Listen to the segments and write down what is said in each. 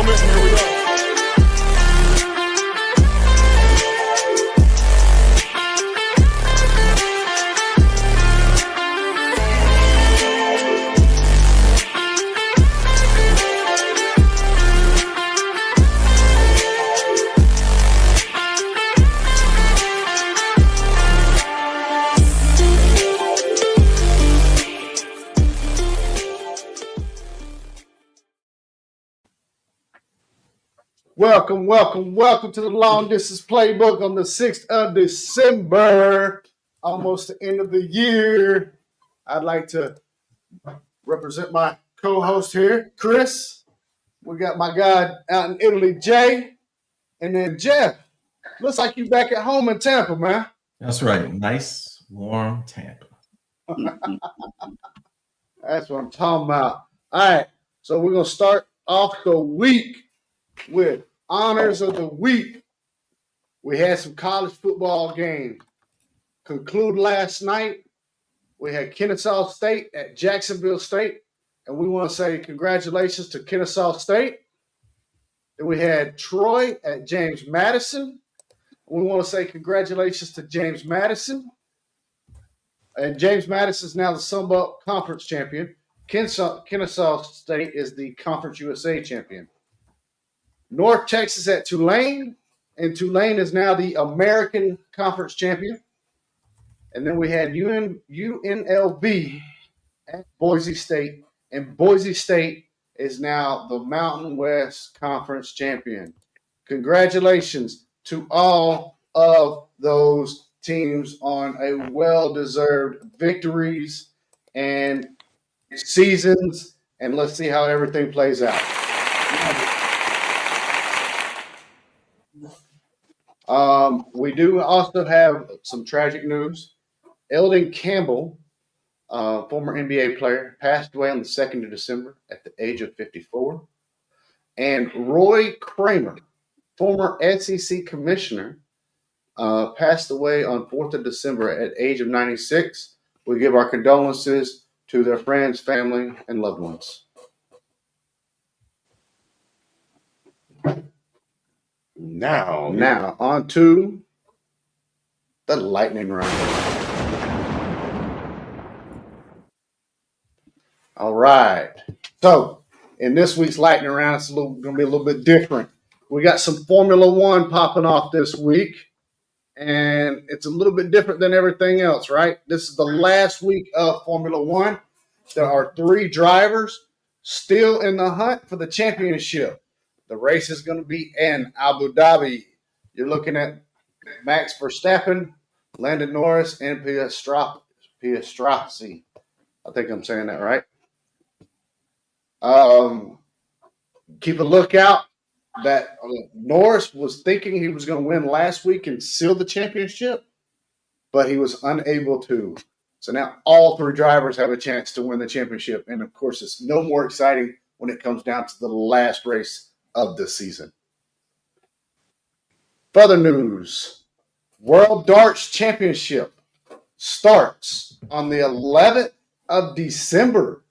moment. Here we go. Welcome to the Long Distance Playbook on the 6th of December, almost the end of the year. I'd like to represent my co-host here, Chris. We got my guy out in Italy, Jay, and then Jeff. Looks like you back at home in Tampa, man. That's right. Nice, warm Tampa. That's what I'm talking about. All right, so we're going to start off the week with honors of the week. We had some college football games conclude last night. We had Kennesaw State at Jacksonville State, and we want to say congratulations to Kennesaw State. Then we had Troy at James Madison. We want to say congratulations to James Madison. And James Madison is now the Sun Belt Conference champion. Kennesaw State is the Conference USA champion. North Texas at Tulane, and Tulane is now the American Conference champion. And then we had UNLV at Boise State, and Boise State is now the Mountain West Conference champion. Congratulations to all of those teams on a well-deserved victories and seasons, and let's see how everything plays out. We do also have some tragic news. Eldon Campbell, former NBA player, passed away on the 2nd of December at the age of 54. And Roy Kramer, former SEC commissioner, passed away on 4th of December at the age of 96. We give our condolences to their friends, family, and loved ones. Now, on to the lightning round. All right. So, in this week's lightning round, it's going to be a little bit different. We got some Formula One popping off this week, and it's a little bit different than everything else, right? This is the last week of Formula One. There are 3 drivers still in the hunt for the championship. The race is going to be in Abu Dhabi. You're looking at Max Verstappen, Lando Norris, and Piastri. I think I'm saying that right. Keep a lookout that Norris was thinking he was going to win last week and seal the championship, but he was unable to. So now all 3 drivers have a chance to win the championship. And, of course, it's no more exciting when it comes down to the last race of the season. Further news, World Darts Championship starts on the 11th of December.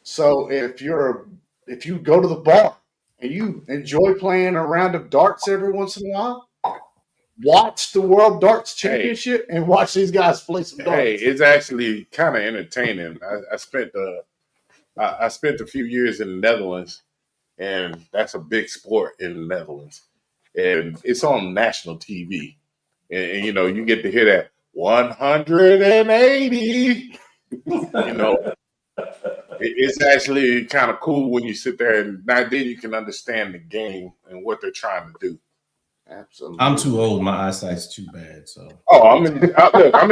So if you go to the bar and you enjoy playing a round of darts every once in a while, watch the World Darts Championship and watch these guys play some darts. Hey, it's actually kind of entertaining. I spent a few years in the Netherlands, and that's a big sport in the Netherlands. And it's on national TV. And you know, you get to hear that 180. It's actually kind of cool when you sit there and now then you can understand the game and what they're trying to do. Absolutely. I'm too old. My eyesight's too bad. So. Oh, I'm in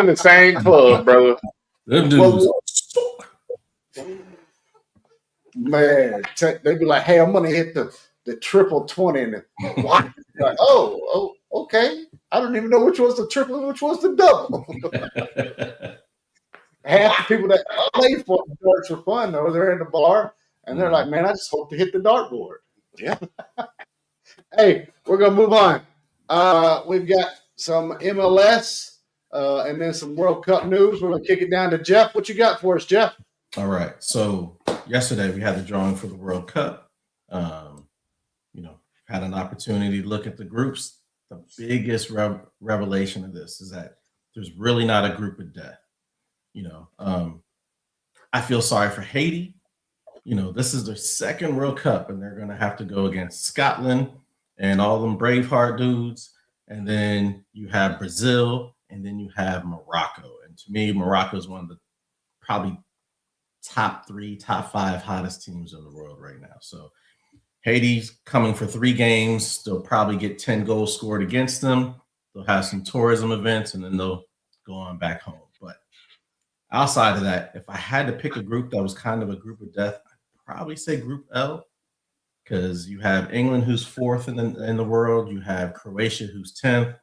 the same club, brother. Them dudes. Man, they'd be like, "Hey, I'm gonna hit the triple 20," and what? Like, oh, okay. I don't even know which was the triple and which was the double. Half the people that play for darts for fun, though, they're in the bar and they're like, "Man, I just hope to hit the dartboard." Yeah. Hey, we're gonna move on. We've got some MLS and then some World Cup news. We're gonna kick it down to Jeff. What you got for us, Jeff? All right. So yesterday we had the drawing for the World Cup. had an opportunity to look at the groups. The biggest revelation of this is that there's really not a group of death. I feel sorry for Haiti. This is their second World Cup, and they're going to have to go against Scotland and all them Braveheart dudes. And then you have Brazil, and then you have Morocco. And to me, Morocco is one of the probably top 3, top 5 hottest teams in the world right now. So Haiti's coming for 3 games. They'll probably get 10 goals scored against them. They'll have some tourism events, and then they'll go on back home. But outside of that, if I had to pick a group that was kind of a group of death, I'd probably say Group L, because you have England, who's 4th in the world. You have Croatia, who's 10th.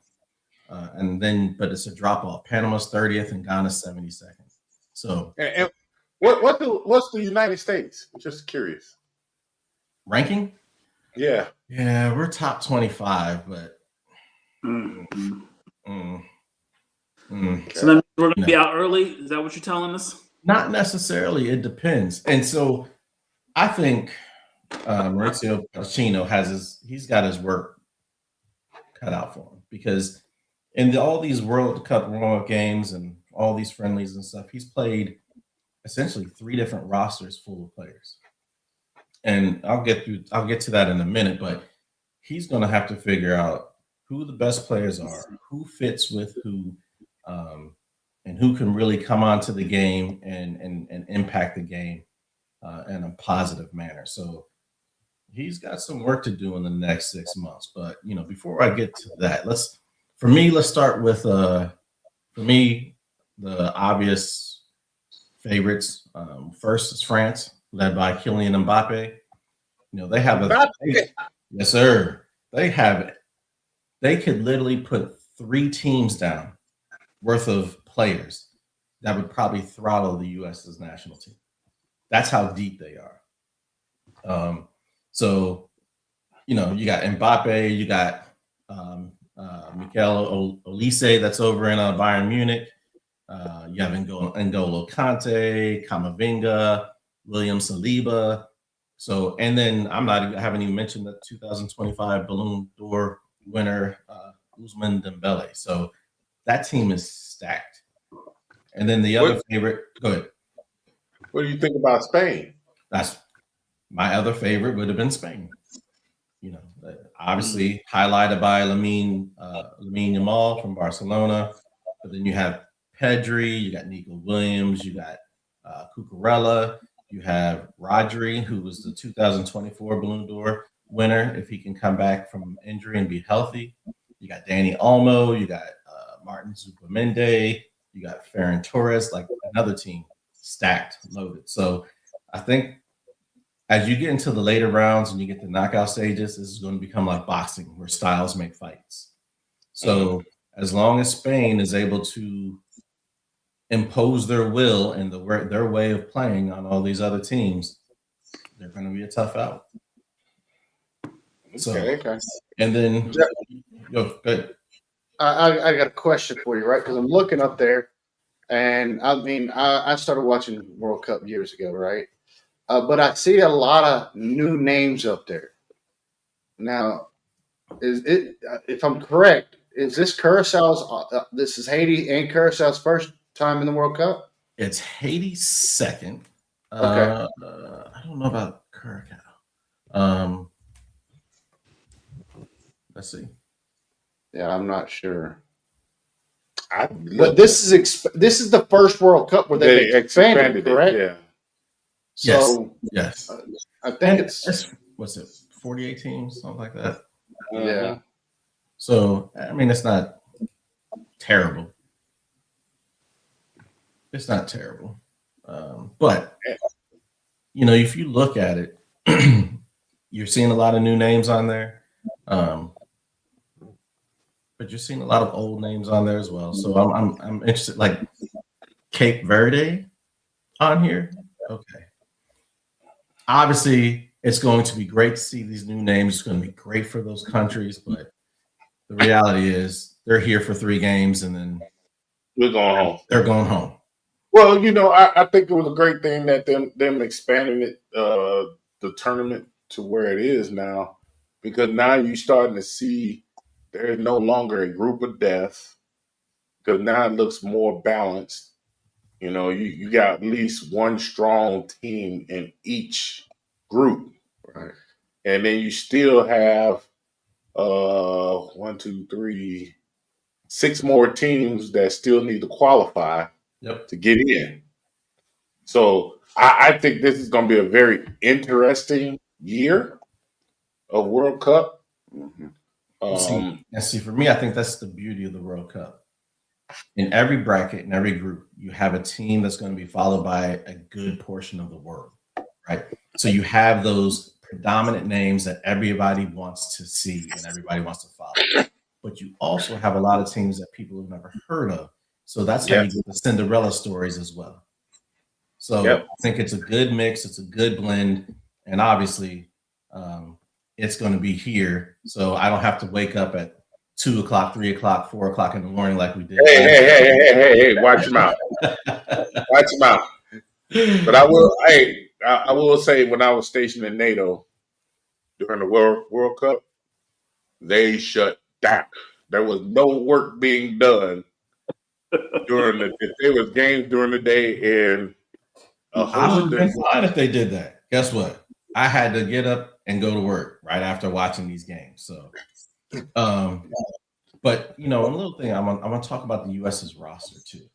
But it's a drop off. Panama's 30th and Ghana's 72nd. So, and what's the United States? Just curious. Ranking? Yeah, we're top 25, but So then we're going to be out early. Is that what you're telling us? Not necessarily. It depends. And so, I think Maurizio Pochettino he's got his work cut out for him, because in all these World Cup warm-up games and all these friendlies and stuff, he's played essentially 3 different rosters full of players. And I'll get to that in a minute, but he's going to have to figure out who the best players are, who fits with who, and who can really come onto the game and impact the game in a positive manner. So he's got some work to do in the next 6 months. But before I get to that, let's start with for me, the obvious favorites. First is France, led by Kylian Mbappe. They have yes, sir. They could literally put 3 teams down worth of players that would probably throttle the U.S.'s national team. That's how deep they are. So, you got Mbappe, you got Mikel Olise that's over in Bayern Munich. You have N'Golo Kante, Camavinga, William Saliba. So, and then I haven't even mentioned the 2025 Ballon d'Or winner, Ousmane Dembele. So that team is stacked. And then the other favorite, go ahead. What do you think about Spain? That's my other favorite would have been Spain. Obviously highlighted by Lamine Yamal from Barcelona. But then you have Pedri, you got Nico Williams, you got Cucurella, you have Rodri, who was the 2024 Ballon d'Or winner, if he can come back from injury and be healthy. You got Dani Olmo, you got Martin Zubimendi, you got Ferran Torres, like another team stacked, loaded. So I think as you get into the later rounds and you get the knockout stages, this is going to become like boxing, where styles make fights. So as long as Spain is able to impose their will and their way of playing on all these other teams, they're going to be a tough out. Okay. And then go ahead. I got a question for you, right? Because I'm looking up there, and I started watching World Cup years ago, right? But I see a lot of new names up there. Now, if I'm correct, is this this is Haiti and Curaçao's first time in the World Cup? It's Haiti's second. Okay. I don't know about Curaçao. Let's see. Yeah, I'm not sure. But this is the first World Cup where they expanded, correct? Yeah. So yes. I think it's what's it, 48 teams, something like that. Yeah. So it's not terrible. It's not terrible. But if you look at it, you're seeing a lot of new names on there. But you're seeing a lot of old names on there as well. So I'm interested, like Cape Verde on here. Okay. Obviously, it's going to be great to see these new names. It's going to be great for those countries, but the reality is they're here for 3 games and then we're going home. They're going home. Well, I think it was a great thing that them expanding it, the tournament to where it is now, because now you're starting to see there's no longer a group of death because now it looks more balanced. You know, you got at least one strong team in each group. Right. And then you still have 1, 2, 3, 6 more teams that still need to qualify Yep. to get in. So I think this is going to be a very interesting year of World Cup. Mhm. See, for me, I think that's the beauty of the World Cup. In every bracket, in every group, you have a team that's going to be followed by a good portion of the world, right? So you have those predominant names that everybody wants to see and everybody wants to follow. But you also have a lot of teams that people have never heard of. So that's how you get the Cinderella stories as well. So I think it's a good mix. It's a good blend. And obviously, it's going to be here. So I don't have to wake up at 2 o'clock, 3 o'clock, 4 o'clock in the morning like we did. Hey, watch him out. Watch him out. But I will say when I was stationed in NATO during the World Cup, they shut down. There was no work being done if there was games during the day and I would have been fine if they did that. Guess what? I had to get up and go to work right after watching these games. So, but you know, a little thing I'm gonna talk about the US's roster too.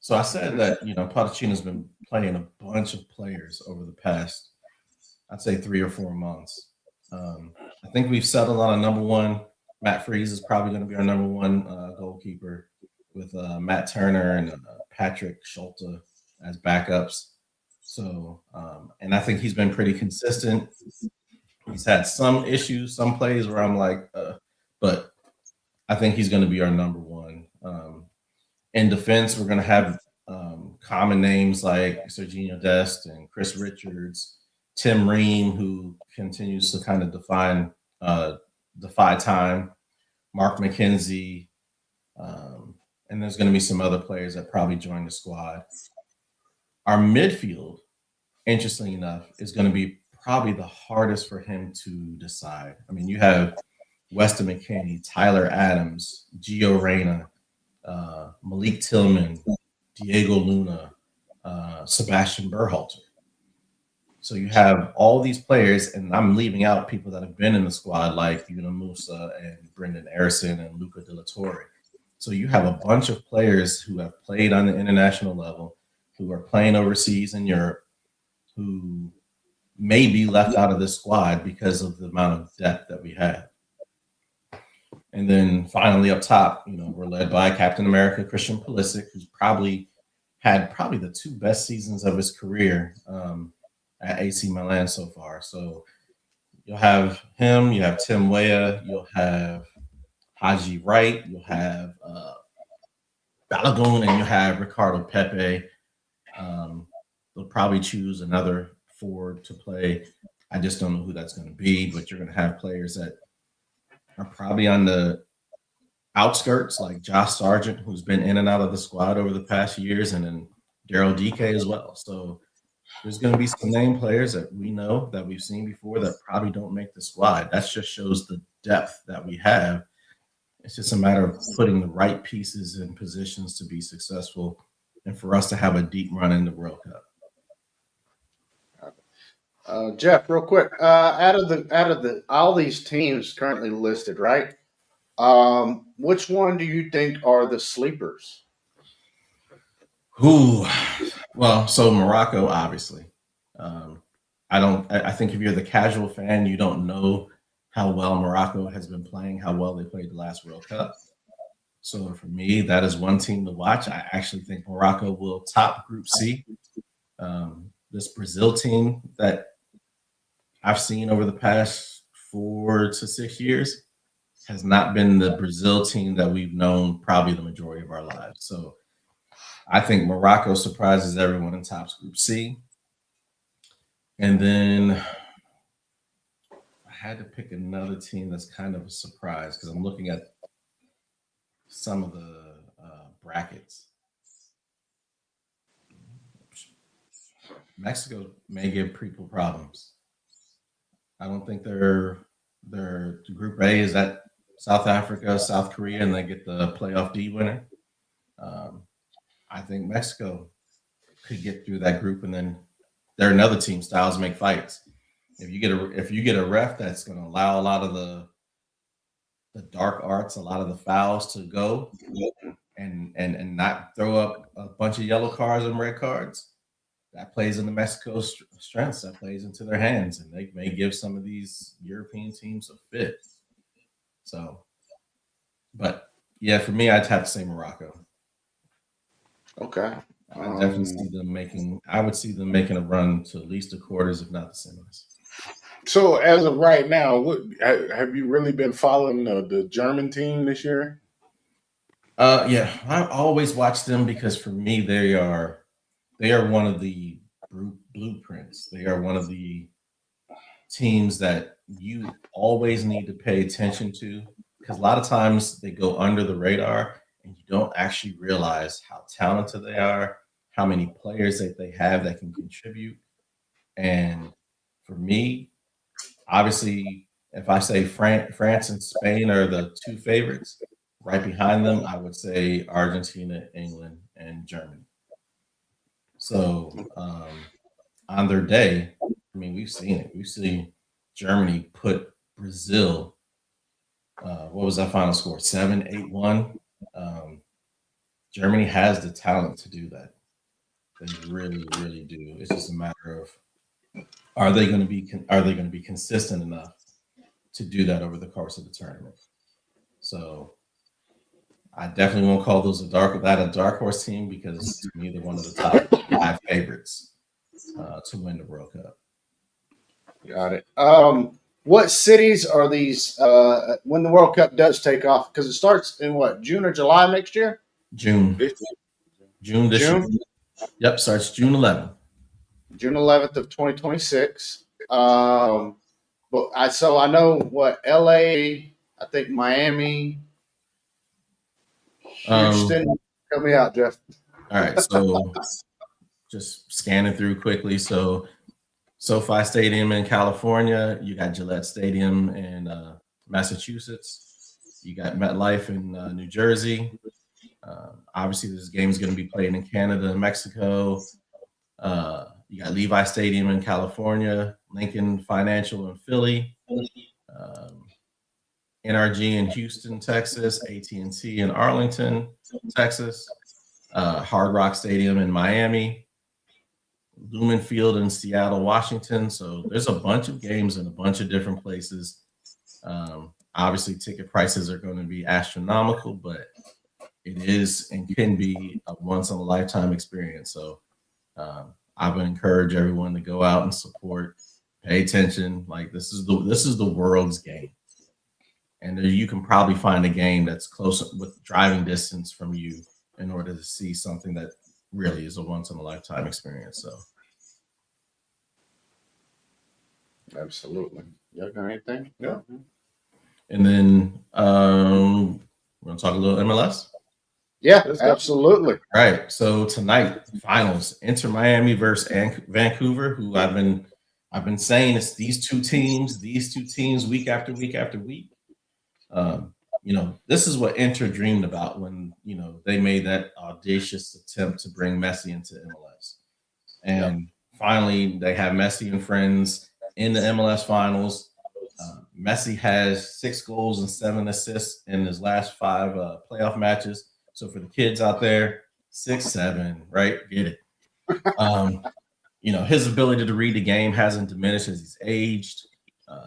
So I said that Potachino's been playing a bunch of players over the past, I'd say 3 or 4 months. I think we've settled on a number one. Matt Freese is probably going to be our number one goalkeeper with Matt Turner and Patrick Schulte as backups. So, and I think he's been pretty consistent. He's had some issues, some plays where I'm like, but I think he's going to be our number one. In defense, we're going to have common names like Serginho Dest and Chris Richards, Tim Ream, who continues to kind of defy time, Mark McKenzie, and there's going to be some other players that probably join the squad. Our midfield, interestingly enough, is going to be probably the hardest for him to decide. I mean, you have Weston McKennie, Tyler Adams, Gio Reyna, Malik Tillman, Diego Luna, Sebastian Berhalter. So you have all these players, and I'm leaving out people that have been in the squad like Yuna Musa and Brendan Arison and Luca De La Torre. So you have a bunch of players who have played on the international level, who are playing overseas in Europe, who may be left out of this squad because of the amount of depth that we have. And then finally up top, we're led by Captain America, Christian Pulisic, who's probably had the 2 best seasons of his career at AC Milan so far. So you'll have him, you have Tim Weah, you'll have Haji Wright, you'll have Balogun, and you'll have Ricardo Pepe. They'll probably choose another forward to play. I just don't know who that's going to be, but you're going to have players that are probably on the outskirts, like Josh Sargent, who's been in and out of the squad over the past years, and then Daryl DK as well. So there's going to be some name players that we know that we've seen before that probably don't make the squad. That just shows the depth that we have. It's just a matter of putting the right pieces in positions to be successful and for us to have a deep run in the World Cup. Jeff, real quick, out of the all these teams currently listed, right? Which one do you think are the sleepers? Well, so Morocco, obviously. I think if you're the casual fan, you don't know how well Morocco has been playing, how well they played the last World Cup. So for me, that is one team to watch. I actually think Morocco will top Group C. This Brazil team that I've seen over the past 4 to 6 years has not been the Brazil team that we've known probably the majority of our lives. So I think Morocco surprises everyone and tops Group C. And then I had to pick another team that's kind of a surprise because I'm looking at some of the brackets. Mexico may give people problems. I don't think they're their Group A is at South Africa, South Korea, and they get the playoff D winner. I think Mexico could get through that group, and then they're another team. Styles make fights. If you get a ref that's going to allow a lot of the dark arts, a lot of the fouls to go, and not throw up a bunch of yellow cards and red cards, that plays into Mexico's strengths. That plays into their hands, and they may give some of these European teams a fit. So, but yeah, for me, I'd have to say Morocco. Okay. I definitely see them making. I would see them making a run to at least the quarters, if not the semis. So as of right now, have you really been following the German team this year? Yeah, I always watch them because for me, they are one of the blueprints. They are one of the teams that you always need to pay attention to because a lot of times they go under the radar and you don't actually realize how talented they are, how many players that they have that can contribute. And for me, obviously, if I say France and Spain are the two favorites, right behind them, I would say Argentina, England, and Germany. So on their day, I mean, we've seen it. We've seen Germany put Brazil. What was that final score? 7-8-1. Germany has the talent to do that. They really, really do. It's just a matter of are they going to be consistent enough to do that over the course of the tournament? So I definitely won't call those a dark horse team because to me they're one of the top 5 favorites to win the World Cup. Got it. What cities are these when the World Cup does take off? Because it starts in what, June or July next year? June this year. Yep, starts June 11th. June 11th of 2026. But I know what LA, I think Miami, Houston. Help me out, Jeff. All right, so just scanning through quickly. So SoFi Stadium in California, you got Gillette Stadium in Massachusetts, you got MetLife in New Jersey. Obviously, this game is going to be played in Canada and Mexico. You got Levi Stadium in California, Lincoln Financial in Philly, NRG in Houston, Texas, AT&T in Arlington, Texas, Hard Rock Stadium in Miami, Lumen Field in Seattle, Washington. So there's a bunch of games in a bunch of different places. Obviously, ticket prices are going to be astronomical, but it is and can be a once-in-a-lifetime experience. So I would encourage everyone to go out and support, pay attention. Like this is the world's game, and you can probably find a game that's close with driving distance from you in order to see something that really is a once-in-a-lifetime experience. So, Absolutely. You got anything? Yeah. and then we're gonna talk a little MLS. Yeah, Let's go. absolutely. All right. So tonight, finals: Inter Miami versus Vancouver. Who I've been saying it's these two teams week after week after week. This is what Inter dreamed about when they made that audacious attempt to bring Messi into MLS, and finally they have Messi and friends in the MLS finals. Messi has 6 goals and 7 assists in his last 5 playoff matches. So for the kids out there, 6, 7, right? Get it. His ability to read the game hasn't diminished as he's aged.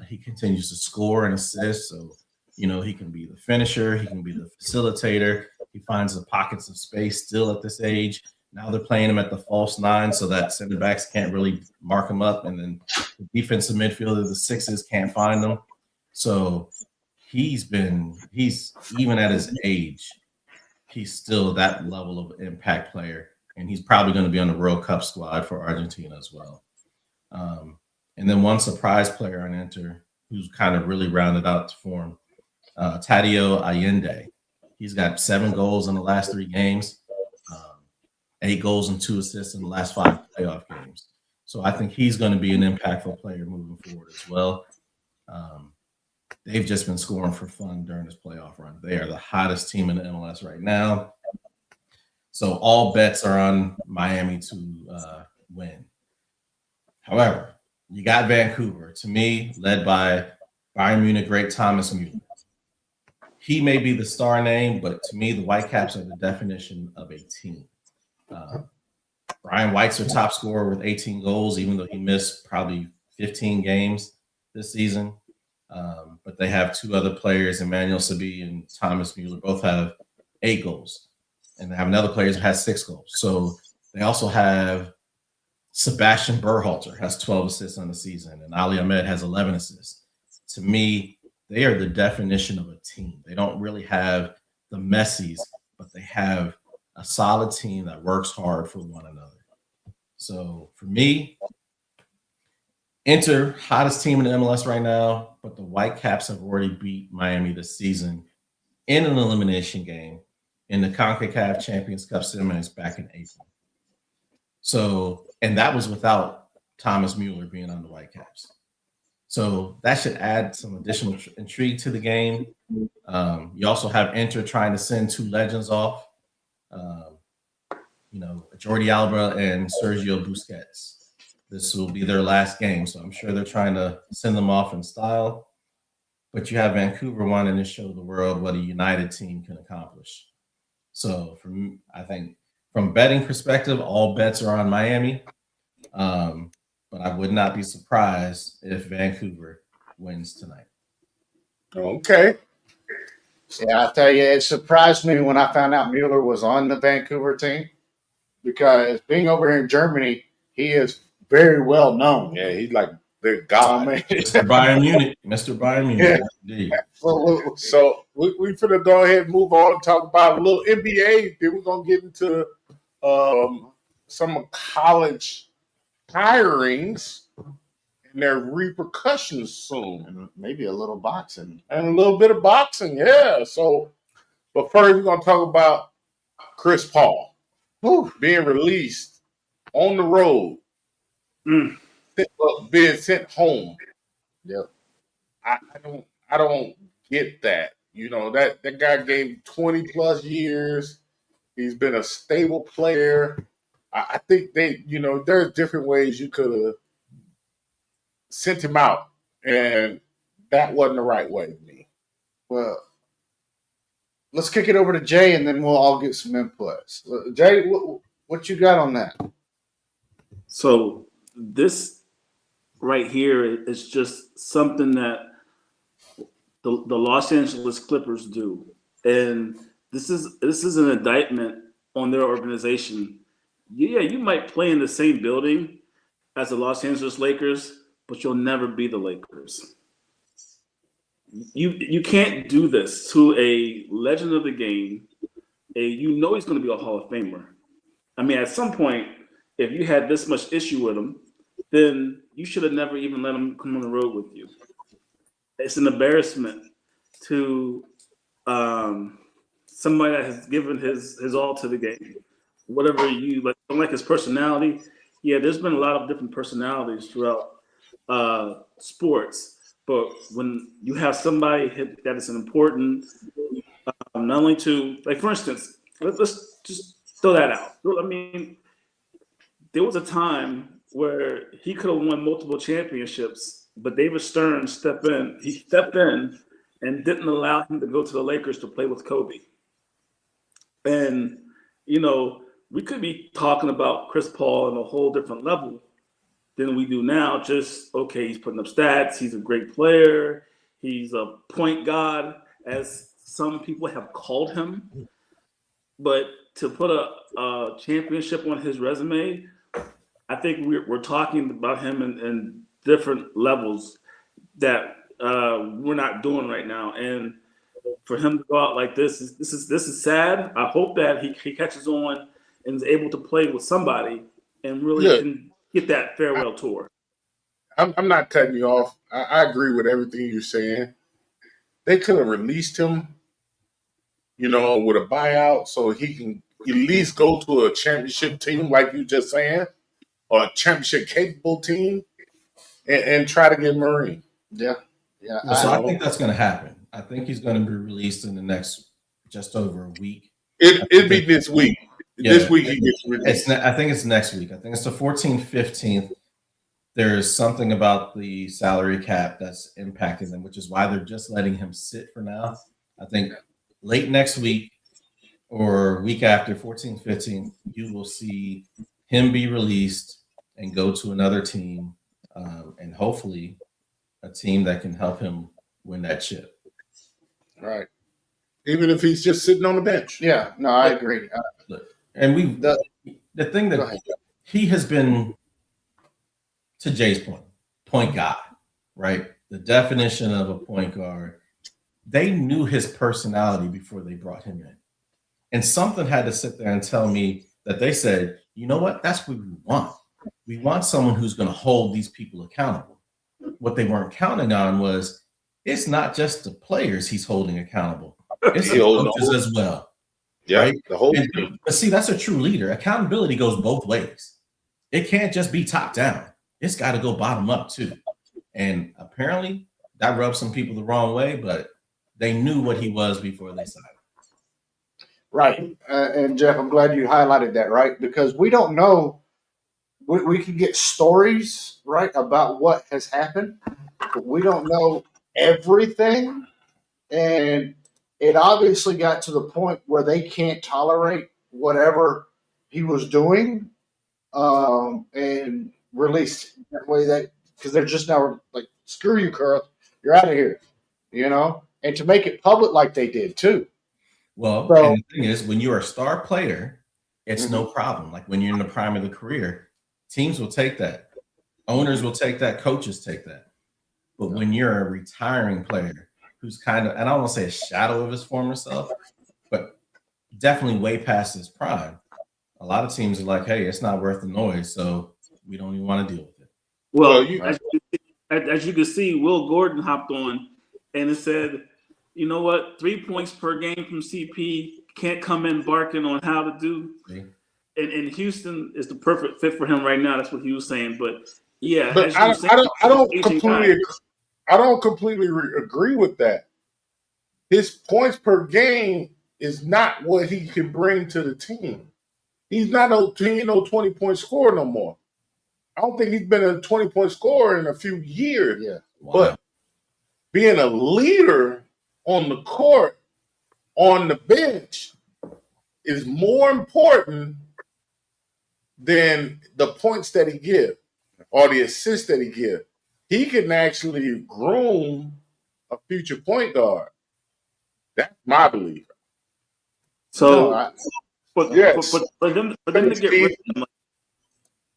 He continues to score and assist. So, he can be the finisher. He can be the facilitator. He finds the pockets of space still at this age. Now they're playing him at the false 9 so that center backs can't really mark him up. And then the defensive midfielder, the 6s, can't find him. So he's even at his age, he's still that level of impact player, and he's probably going to be on the World Cup squad for Argentina as well. And then one surprise player on Inter who's kind of really rounded out the form, Tadeo Allende. He's got 7 goals in the last 3 games, 8 goals and 2 assists in the last 5 playoff games. So I think he's going to be an impactful player moving forward as well. they've just been scoring for fun during this playoff run. They are the hottest team in the MLS right now. So all bets are on Miami to win. However, you got Vancouver, to me, led by Bayern Munich great Thomas Müller. He may be the star name, but to me, the Whitecaps are the definition of a team. Brian White's their top scorer with 18 goals, even though he missed probably 15 games this season. But they have two other players, Emmanuel Sabi and Thomas Müller, both have 8 goals. And they have another player who has 6 goals. So they also have Sebastian Berhalter has 12 assists on the season, and Ali Ahmed has 11 assists. To me, they are the definition of a team. They don't really have the Messis, but they have a solid team that works hard for one another. So for me, Inter, hottest team in the MLS right now, but the Whitecaps have already beat Miami this season in an elimination game in the CONCACAF Champions Cup semis back in April. So, and that was without Thomas Müller being on the Whitecaps. So that should add some additional intrigue to the game. You also have Inter trying to send 2 legends off, Jordi Alba and Sergio Busquets. This will be their last game, so I'm sure they're trying to send them off in style. But you have Vancouver wanting to show the world what a united team can accomplish. So I think from betting perspective, all bets are on Miami. But I would not be surprised if Vancouver wins tonight. Okay. Yeah, I tell you, it surprised me when I found out Mueller was on the Vancouver team, because being over here in Germany, he is very well known. Yeah, he's like the god. Mr. Bayern Munich. Mr. Bayern Munich. Indeed. Absolutely. So we're going to go ahead and move on and talk about a little NBA. Then we're going to get into some college hirings and their repercussions soon. And maybe a little boxing. And a little bit of boxing, yeah. So, but first we're going to talk about Chris Paul being released on the road, being sent home. Yep. I don't get that. That guy gave 20 plus years. He's been a stable player. I think there's different ways you could have sent him out, and that wasn't the right way to me. Well, let's kick it over to Jay, and then we'll all get some inputs. Jay, what you got on that? So this right here is just something that the Los Angeles Clippers do, and this is an indictment on their organization. Yeah, you might play in the same building as the Los Angeles Lakers, but you'll never be the Lakers. You can't do this to a legend of the game. He's going to be a Hall of Famer. I mean, at some point, if you had this much issue with him, then you should have never even let him come on the road with you. It's an embarrassment to somebody that has given his all to the game. Whatever you like, don't like his personality. Yeah, there's been a lot of different personalities throughout sports, but when you have somebody that is an important, not only to, like, for instance, let's just throw that out. I mean, there was a time where he could have won multiple championships, but David Stern stepped in. He stepped in and didn't allow him to go to the Lakers to play with Kobe. And we could be talking about Chris Paul on a whole different level than we do now. Just, okay, he's putting up stats. He's a great player. He's a point god, as some people have called him. But to put a championship on his resume, I think we're talking about him in different levels that we're not doing right now. And for him to go out like this is sad. I hope that he catches on and is able to play with somebody and really can get that farewell tour. I'm not cutting you off. I agree with everything you're saying. They could have released him, with a buyout so he can at least go to a championship team, like you just saying, or a championship capable team, and try to get Marine. Yeah. Yeah, So I think that's going to happen. I think he's going to be released in the next just over a week. It'd be this week. Yeah, this week he gets released. I think it's next week. I think it's the 14th, 15th. There's something about the salary cap that's impacting them, which is why they're just letting him sit for now. I think late next week or week after, 14th, 15th, you will see him be released and go to another team, and hopefully a team that can help him win that chip. right. Even if he's just sitting on the bench. Yeah, no, I agree. Look, and the thing Go that ahead. he has been, to Jay's point guard, right? The definition of a point guard. They knew his personality before they brought him in. And something had to sit there and tell me that they said, you know what? That's what we want. We want someone who's going to hold these people accountable. What they weren't counting on was it's not just the players he's holding accountable. It's the coaches as well. Yeah, right? the whole team. But see, that's a true leader. Accountability goes both ways. It can't just be top down. It's got to go bottom up too. And apparently that rubbed some people the wrong way, but they knew what he was before they signed him. Right. And Jeff, I'm glad you highlighted that, right? Because we don't know. We can get stories, right, about what has happened, but we don't know everything. And it obviously got to the point where they can't tolerate whatever he was doing, and released that way, that because they're just now like, screw you, Carl, you're out of here, and to make it public like they did too. Well, So- and the thing is, when you're a star player, it's no problem. Like when you're in the prime of the career, teams will take that. Owners will take that. Coaches take that. But when you're a retiring player who's kind of, and I don't want to say a shadow of his former self, but definitely way past his prime, a lot of teams are like, hey, it's not worth the noise, so we don't even want to deal with it. Well, Well, as you can see, Will Gordon hopped on and it said, you know what, 3 points per game from CP, can't come in barking on how to do. See? And Houston is the perfect fit for him right now. That's what he was saying. But yeah, But as you I say, don't aging completely, guy. I don't completely agree with that. His points per game is not what he can bring to the team. He's not no 20-point scorer no more. I don't think he's been a 20-point scorer in a few years. Yeah. Wow. But being a leader on the court, on the bench, is more important than the points that he gives or the assists that he gives. He can actually groom a future point guard. That's my belief. So, No, but, Yes. but for them to get rid of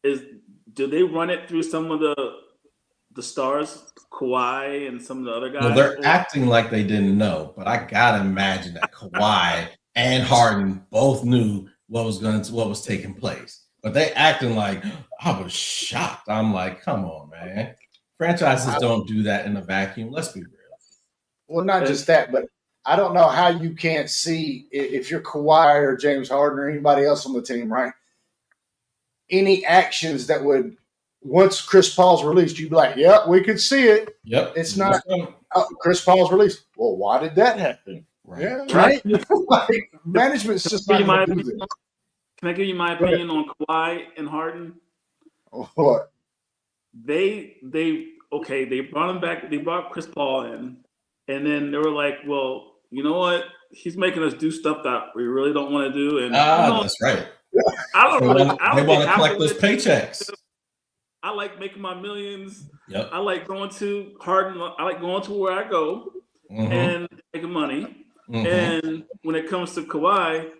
him, do they run it through some of the stars, Kawhi and some of the other guys? Well, they're Or- acting like they didn't know, but I gotta imagine that Kawhi and Harden both knew what was taking place. But they acting like I was shocked. I'm like, come on, man. Franchises don't do that in a vacuum. Let's be real. well, not just that, but I don't know how you can't see, if you're Kawhi or James Harden or anybody else on the team, right? Any actions that would, once Chris Paul's released, you'd be like, "Yep, we could see it. Yep. It's not Chris Paul's released." Well, why did that happen? Right. Yeah. Right? Like, management's just not going to do this. Can I give you my opinion on Kawhi and Harden? What? They brought him back. They brought Chris Paul in, and then they were like, "Well, you know what? He's making us do stuff that we really don't want to do." And That's right. I don't They really. I want don't to think collect those paychecks. I like making my millions. Yep. I like going to Harden. I like going to where I go Mhm. and making money. Mhm. And when it comes to Kawhi,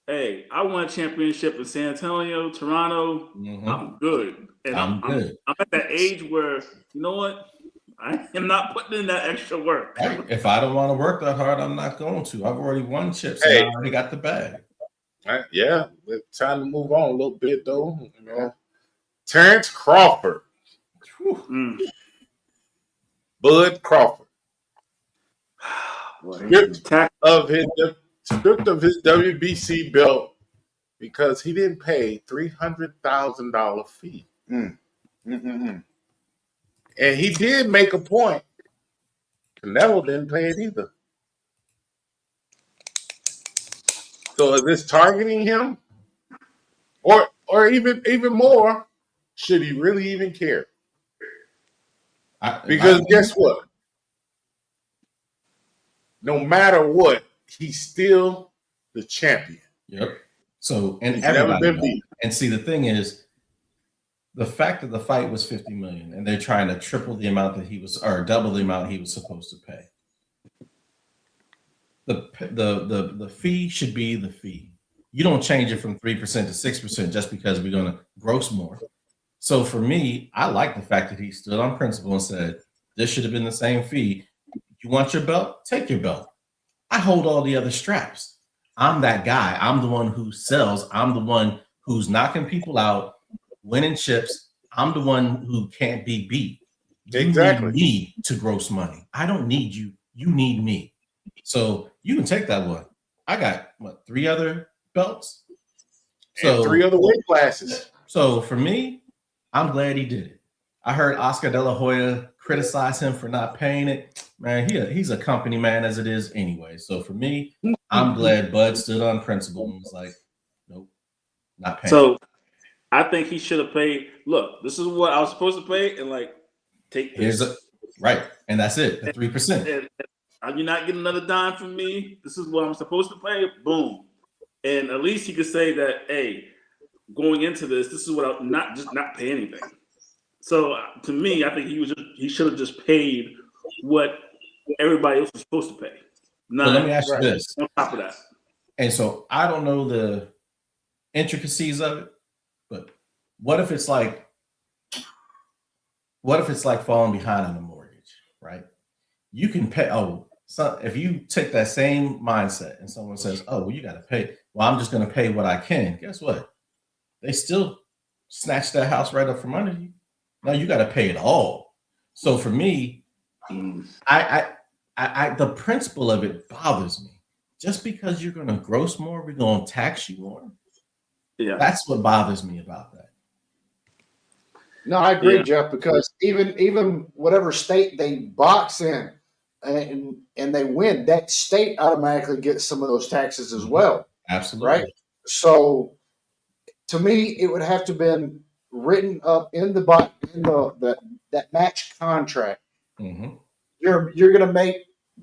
hey, I won a championship in San Antonio, Toronto. Mhm. I'm good. And I'm good. I'm at that age where, you know what? I am not putting in that extra work. Right. If I don't want to work that hard, I'm not going to. I've already won chips Hey. and I already got the bag. Yeah, it's time to move on a little bit, though. Terrence Crawford, Mm. Bud Crawford, Tack- stripped of his WBC belt because he didn't pay $300,000 fee. Mm-mm-mm. And he did make a point Canelo didn't pay it either. So is this targeting him? Or even more, should he really even care? Because guess what? No matter what, he's still the champion. Yep. So, and He's never everybody been knows. beat. And see, the thing is, the fact that the fight was 50 million and they're trying to triple the amount that he was, or double the amount he was supposed to pay. The fee should be the fee. You don't change it from 3% to 6% just because we're going to gross more. So for me, I like the fact that he stood on principle and said, this should have been the same fee. You want your belt? Take your belt. I hold all the other straps. I'm that guy. I'm the one who sells. I'm the one who's knocking people out, winning chips. I'm the one who can't be beat. You Exactly. need me to gross money. I don't need you. You need me. So you can take that one. I got, 3 other belts? And 3 other weight classes. So for me, I'm glad he did it. I heard Oscar De La Hoya criticize him for not paying it. Man, he's a company man as it is anyway. So for me, I'm glad Bud stood on principle and was like, nope, not paying. So I think he should have paid. Look, this is what I was supposed to pay, and like, take this. Right, and that's it. The 3%. And you're not getting another dime from me. This is what I'm supposed to pay. Boom. And at least he could say that, hey, going into this is what I'm not pay anything. So to me, I think he should have just paid what everybody else was supposed to pay. But let me ask you this. On top of that. And so I don't know the intricacies of it, but what if it's like falling behind on a mortgage, right? You can pay. So if you take that same mindset and someone says, oh, well, you got to pay. Well, I'm just going to pay what I can. Guess what? They still snatch that house right up from under you. No, you got to pay it all. So for me, I the principle of it bothers me. Just because you're going to gross more, we're going to tax you more. Yeah, That's what bothers me about that. No, I agree, Jeff, because even whatever state they box in and they win, that state automatically gets some of those taxes as well. Absolutely. Right? So to me, it would have to have been written up in that match contract. Mm-hmm. You're going to make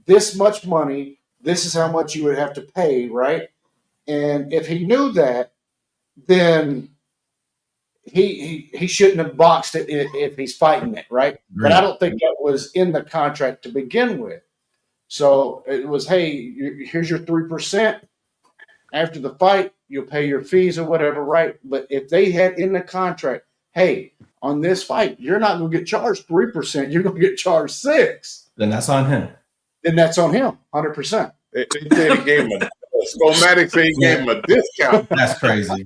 this much money. This is how much you would have to pay, right? And if he knew that, then he shouldn't have boxed it if he's fighting it, right? But I don't think that was in the contract to begin with. So it was, hey, here's your 3%. After the fight, you'll pay your fees or whatever, right? But if they had in the contract, hey, on this fight, you're not going to get charged 3%. You're going to get charged 6%. Then that's on him. Then that's on him, 100%. They said he gave him Scomatic said he gave him a discount. That's crazy.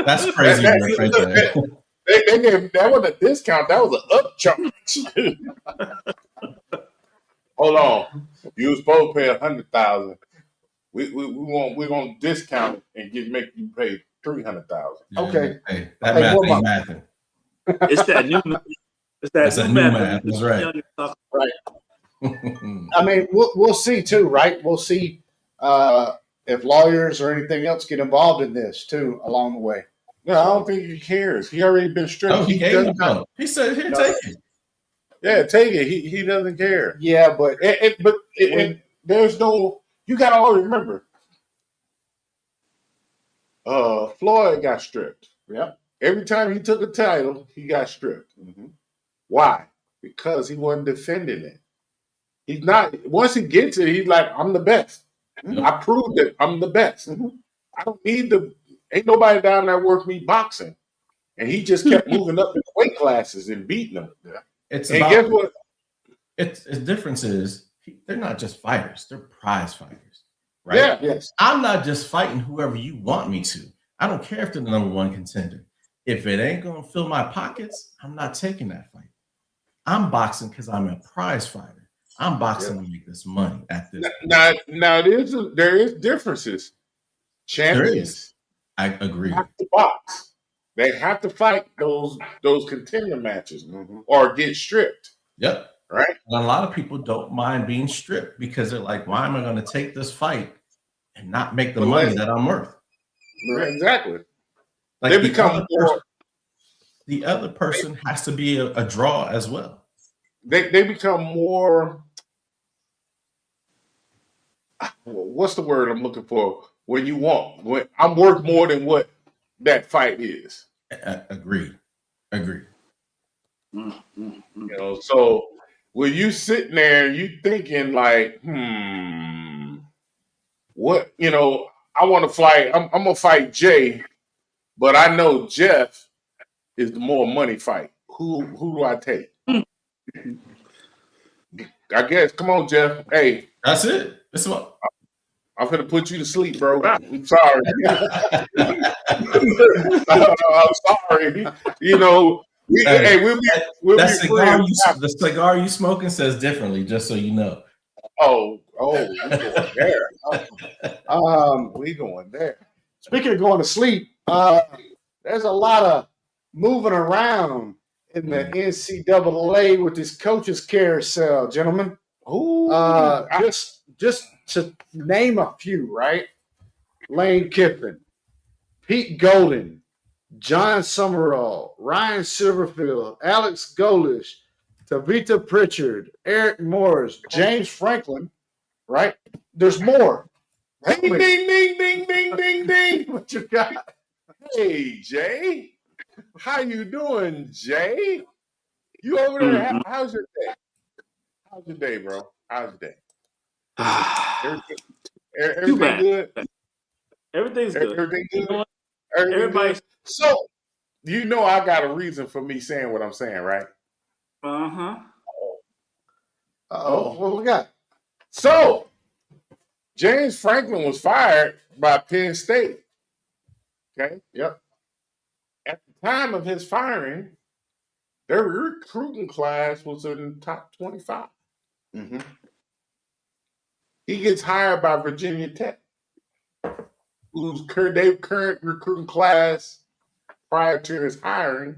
That's crazy. They gave that wasn't a discount. That was an upcharge. Hold on, you was supposed to pay $100,000. We're gonna discount it and make you pay $300,000. Okay, hey, that math ain't mathing. It's that new. That's new math. That's right. Right. I mean, we'll see too, right? We'll see if lawyers or anything else get involved in this too along the way. No, I don't think he cares. He already been stripped. Oh, he gave him a He said, "Here, take it." Yeah, take it. He doesn't care. Yeah, but there's no. You got to always remember. Floyd got stripped. Yep. Every time he took a title, he got stripped. Mm-hmm. Why? Because he wasn't defending it. He's not. Once he gets it, he's like, I'm the best. Yep. I proved that I'm the best. Mm-hmm. I don't need ain't nobody down there worth me boxing. And he just kept moving up in weight classes and beating them. Yeah. Guess what? The difference is they're not just fighters; they're prize fighters, right? Yeah. Yes. I'm not just fighting whoever you want me to. I don't care if they're the number 1 contender. If it ain't gonna fill my pockets, I'm not taking that fight. I'm boxing because I'm a prize fighter. I'm boxing to make this money at this. Now there is differences. Champions, I agree. have to box. They have to fight those contender matches or get stripped. Yep. Right. And a lot of people don't mind being stripped because they're like, why am I going to take this fight and not make the money that I'm worth? Right, exactly. Like They become more. The other person has to be a draw as well. They become more. What's the word I'm looking for? When I'm worth more than what that fight is. Agreed. So when you sitting there, you thinking like, what? I want to fight. I'm gonna fight Jay, but I know Jeff is the more money fight. Who do I take? I guess. Come on, Jeff. Hey, that's it. That's what I'm gonna put you to sleep, bro. I'm sorry. I'm sorry. We'll be friends. The cigar you smoking says differently, just so you know. Oh, we going there. We going there. Speaking of going to sleep, there's a lot of moving around in the NCAA with this coaches carousel, gentlemen. Ooh, Just to name a few, right? Lane Kiffin, Pete Golden, John Summerall, Ryan Silverfield, Alex Golish, Tavita Pritchard, Eric Morris, James Franklin, right? There's more. ding, ding, ding, ding, ding, ding, ding. What you got? Hey, Jay. How you doing, Jay? You over there? How's your day? How's your day, bro? How's your day? Everything good? Everything's good. Everything good? You know what? Everybody. So, I got a reason for me saying what I'm saying, right? Uh-huh. What we got? So, James Franklin was fired by Penn State. Okay? Yep. At the time of his firing, their recruiting class was in the top 25. Mm-hmm. He gets hired by Virginia Tech, whose current recruiting class prior to his hiring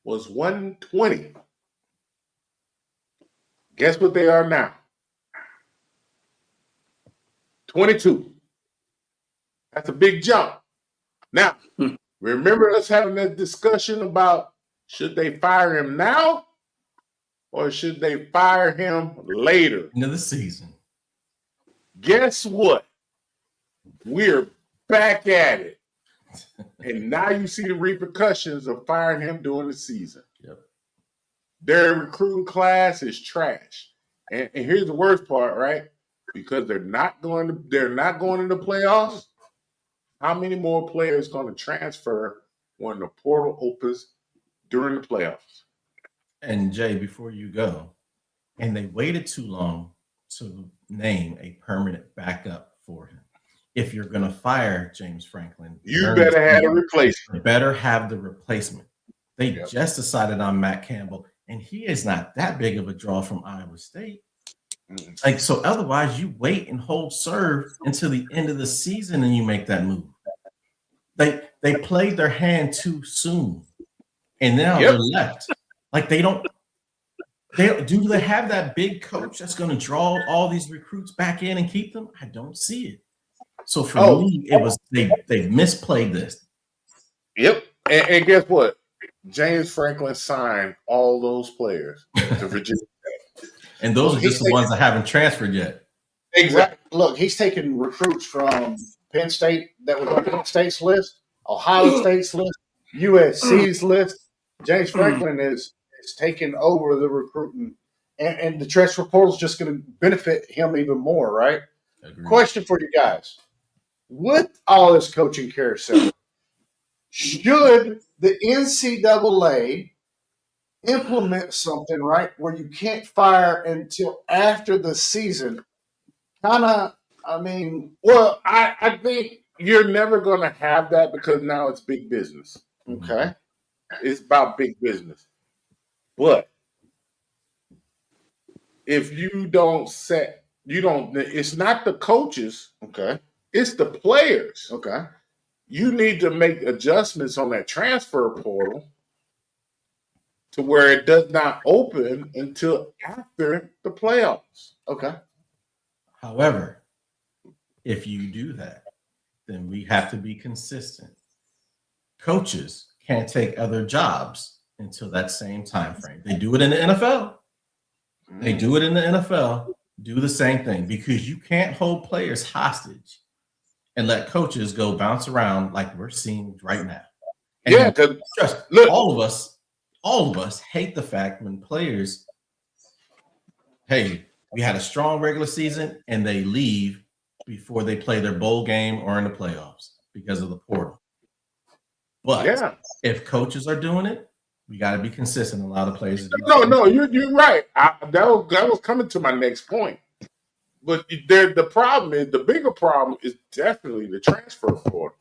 was 120. Guess what they are now? 22. That's a big jump. Now, remember us having that discussion about should they fire him now or should they fire him later? End of the season. Guess what? We're back at it. And now you see the repercussions of firing him during the season. Yep. Their recruiting class is trash. And here's the worst part, right? Because they're not going into the playoffs. How many more players going to transfer when the portal opens during the playoffs? And Jay, before you go, and they waited too long to name a permanent backup for him. If you're going to fire James Franklin, you better have a replacement. Better have the replacement. They just decided on Matt Campbell, and he is not that big of a draw from Iowa State. Like, so otherwise you wait and hold serve until the end of the season and you make that move. They played their hand too soon, and now they're left. Like, do they have that big coach that's going to draw all these recruits back in and keep them? I don't see it. So for me, it was they misplayed this. Yep. And guess what? James Franklin signed all those players to Virginia Tech. And those are just the ones that haven't transferred yet. Exactly. Look, he's taking recruits from Penn State that was on Penn State's list, Ohio State's list, USC's list. James Franklin is taking over the recruiting, and the transfer portal is just going to benefit him even more, right? Agreed. Question for you guys. With all this coaching carousel, should the NCAA implement something, right, where you can't fire until after the season? I think you're never going to have that because now it's big business. Okay. It's about big business. But if you don't it's not the coaches. Okay. It's the players. Okay. You need to make adjustments on that transfer portal to where it does not open until after the playoffs. Okay. However, if you do that, then we have to be consistent. Coaches can't take other jobs until that same time frame. They do it in the NFL. They do it in the NFL. Do the same thing, because you can't hold players hostage and let coaches go bounce around like we're seeing right now. And Yeah, because trust, look, all of us hate the fact when players, hey, we had a strong regular season and they leave before they play their bowl game or in the playoffs because of the portal. But yeah, if coaches are doing it, we got to be consistent. A lot of players do. no, you're right. That was coming to my next point. But the problem is, the bigger problem is definitely the transfer portal.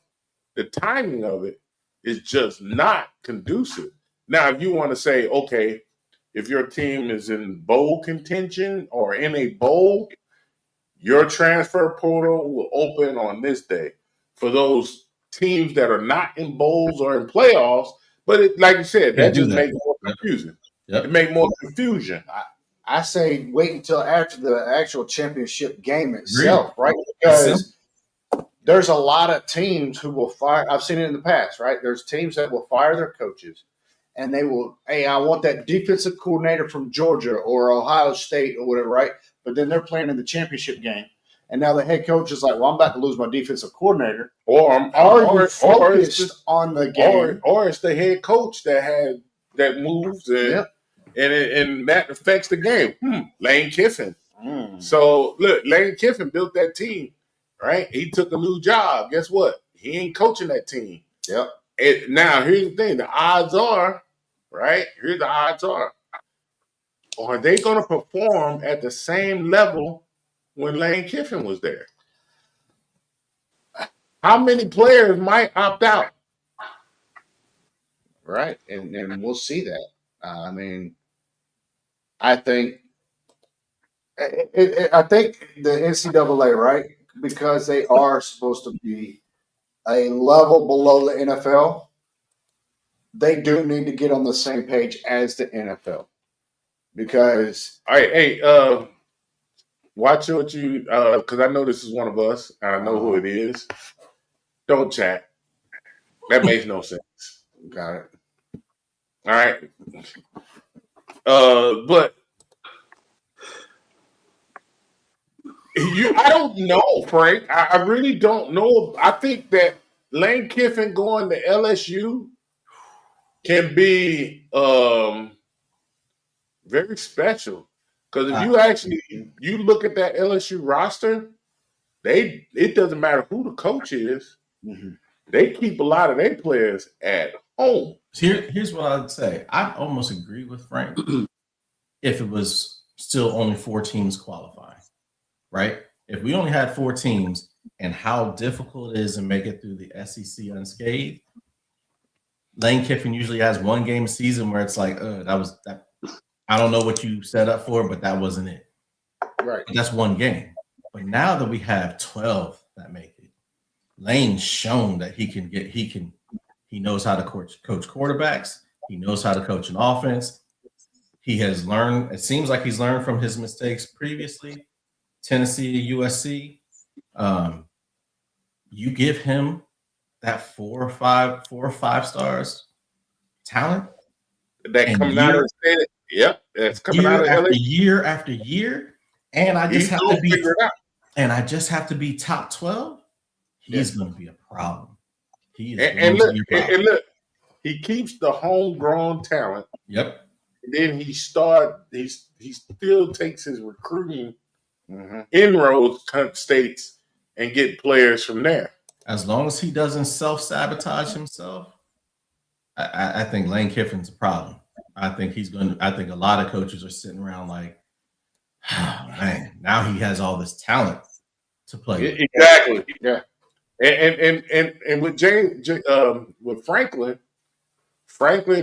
The timing of it is just not conducive. Now, if you want to say, okay, if your team is in bowl contention or in a bowl, your transfer portal will open on this day. For those teams that are not in bowls or in playoffs, but like you said, that just makes it more confusing. Yep. It makes more confusion. I say wait until after the actual championship game itself, right? Because there's a lot of teams who will fire. I've seen it in the past, right? There's teams that will fire their coaches, and they will, hey, I want that defensive coordinator from Georgia or Ohio State or whatever, right? But then they're playing in the championship game, and now the head coach is like, well, I'm about to lose my defensive coordinator. Or focused on the game, or it's the head coach that moves and that affects the game. Lane Kiffin. So look, Lane Kiffin built that team, right? He took a new job. Guess what? He ain't coaching that team. Yep. Now here's the thing: the odds are, right? Here's the odds are they going to perform at the same level when Lane Kiffin was there? How many players might opt out? Right, and we'll see that. I mean, I think I think the NCAA, right, because they are supposed to be a level below the NFL, they do need to get on the same page as the NFL. Because all right, hey, watch what you because I know this is one of us, and I know who it is. Don't chat. That makes no sense. got it. All right. But I don't know, Frank. I really don't know. I think that Lane Kiffin going to LSU can be very special. Because if you actually look at that LSU roster, it doesn't matter who the coach is. Mm-hmm. They keep a lot of their players at home. Here's what I would say. I almost agree with Frank if it was still only 4 teams qualifying, right? If we only had 4 teams and how difficult it is to make it through the SEC unscathed, Lane Kiffin usually has 1 game a season where it's like, that. I don't know what you set up for, but that wasn't it. Right. But that's 1 game. But now that we have 12 that make it, Lane's shown that he knows how to coach quarterbacks. He knows how to coach an offense. He has learned, it seems like he's learned from his mistakes previously, Tennessee, USC. You give him that 4 or 5 stars talent. That coming out of the state. Yep, that's coming out of LA. Year after year. And I just have to be top 12. He's going to be a problem. Look, he keeps the homegrown talent. Yep. And then he still takes his recruiting inroads states and get players from there. As long as he doesn't self-sabotage himself, I think Lane Kiffin's a problem. I think a lot of coaches are sitting around like, oh, man, now he has all this talent to play. Exactly. Yeah. And with with Franklin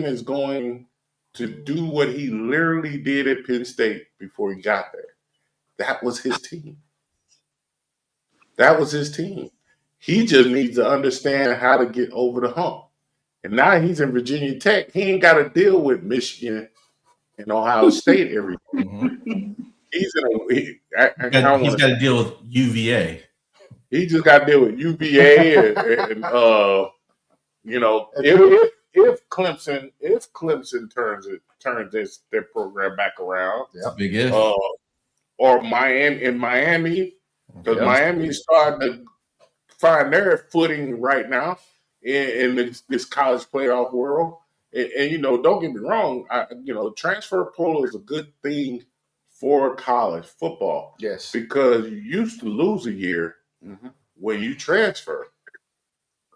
is going to do what he literally did at Penn State before he got there. That was his team. He just needs to understand how to get over the hump. and now he's in Virginia Tech. He ain't got to deal with Michigan and Ohio State every day. Mm-hmm. He's in a. He's got to deal with UVA. He just got to deal with UVA and you know, if Clemson turns their program back around, It's a big if. or Miami, because Miami's starting to find their footing right now in this college playoff world. And you know, don't get me wrong, transfer portal is a good thing for college football. Yes. Because you used to lose a year when you transfer,